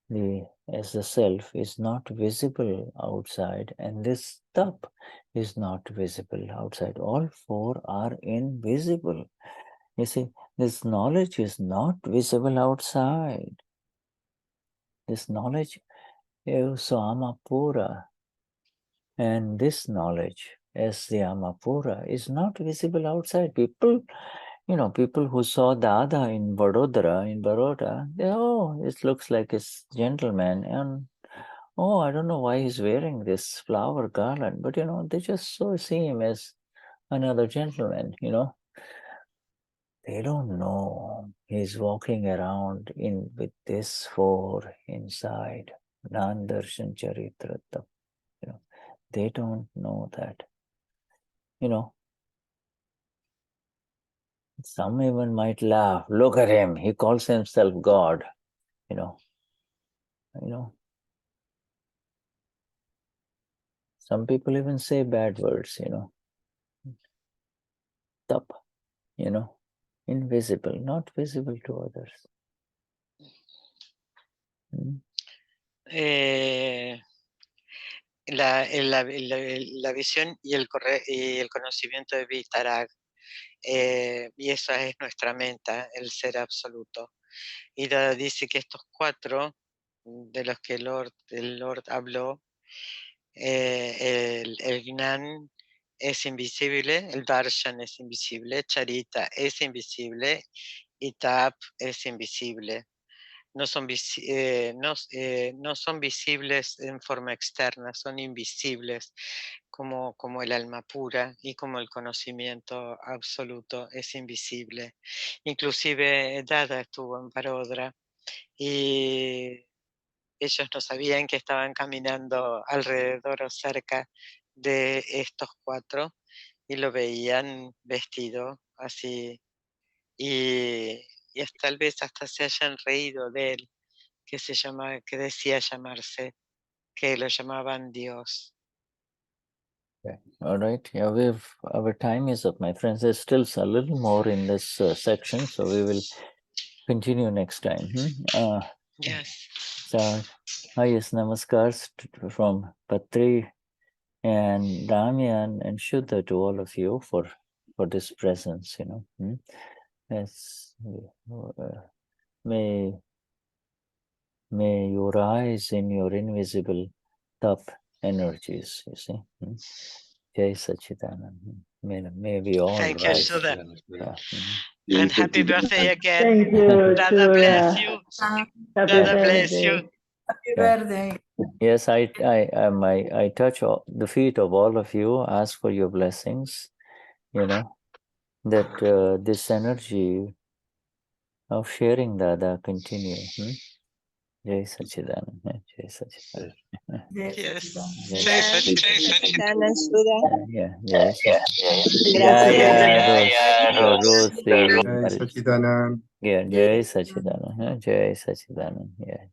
as the self is not visible outside, and this Tap is not visible outside. All four are invisible. You see, this knowledge is not visible outside. This knowledge is Amapura, and this knowledge as the Amapura is not visible outside. People, people who saw Dada in Baroda, it looks like a gentleman, and I don't know why he's wearing this flower garland, but they just see him as another gentleman, They don't know he's walking around with this four inside. Nandarshan Charitra. They don't know that. Some even might laugh. Look at him. He calls himself God. Some people even say bad words, Tapa, invisible, not visible to others. La visión y el conocimiento de Vitarag, y esa es nuestra meta, el ser absoluto. Y Dada dice que estos cuatro de los que el Lord habló, el Gnan es invisible, el Darshan es invisible, Charita es invisible y Tap es invisible. No son visibles en forma externa, son invisibles como el alma pura y como el conocimiento absoluto es invisible. Inclusive Dada estuvo en Barodra y ellos no sabían que estaban caminando alrededor o cerca de estos 4 y lo veían vestido así y tal vez hasta se hayan reído de él, que decía llamarse, que lo llamaban Dios. Okay. All right. Yeah, our time is up, my friends. There's still a little more in this section, so we will continue next time. Yes. So, highest namaskars from Patri and Damien and Shuddha to all of you for this presence. Yes, may you rise in your invisible top energies. You see. Jai Sachidanand. May we all Thank you, rise. Shuddha. Yeah. And happy birthday again. Thank you. Dada bless you. Dada bless you. Happy birthday. Yes, I touch the feet of all of you, ask for your blessings, that this energy of sharing Dada continue. Jai Sachidanand. Jai Sachidanand. Yes. Jai Sachidanand, Sudha. Yeah, Jai Sachidanand. Gracias. Rosie. Jai Sachidanand. Yeah, Jai Sachidanand. Jai Sachidanand. Yeah.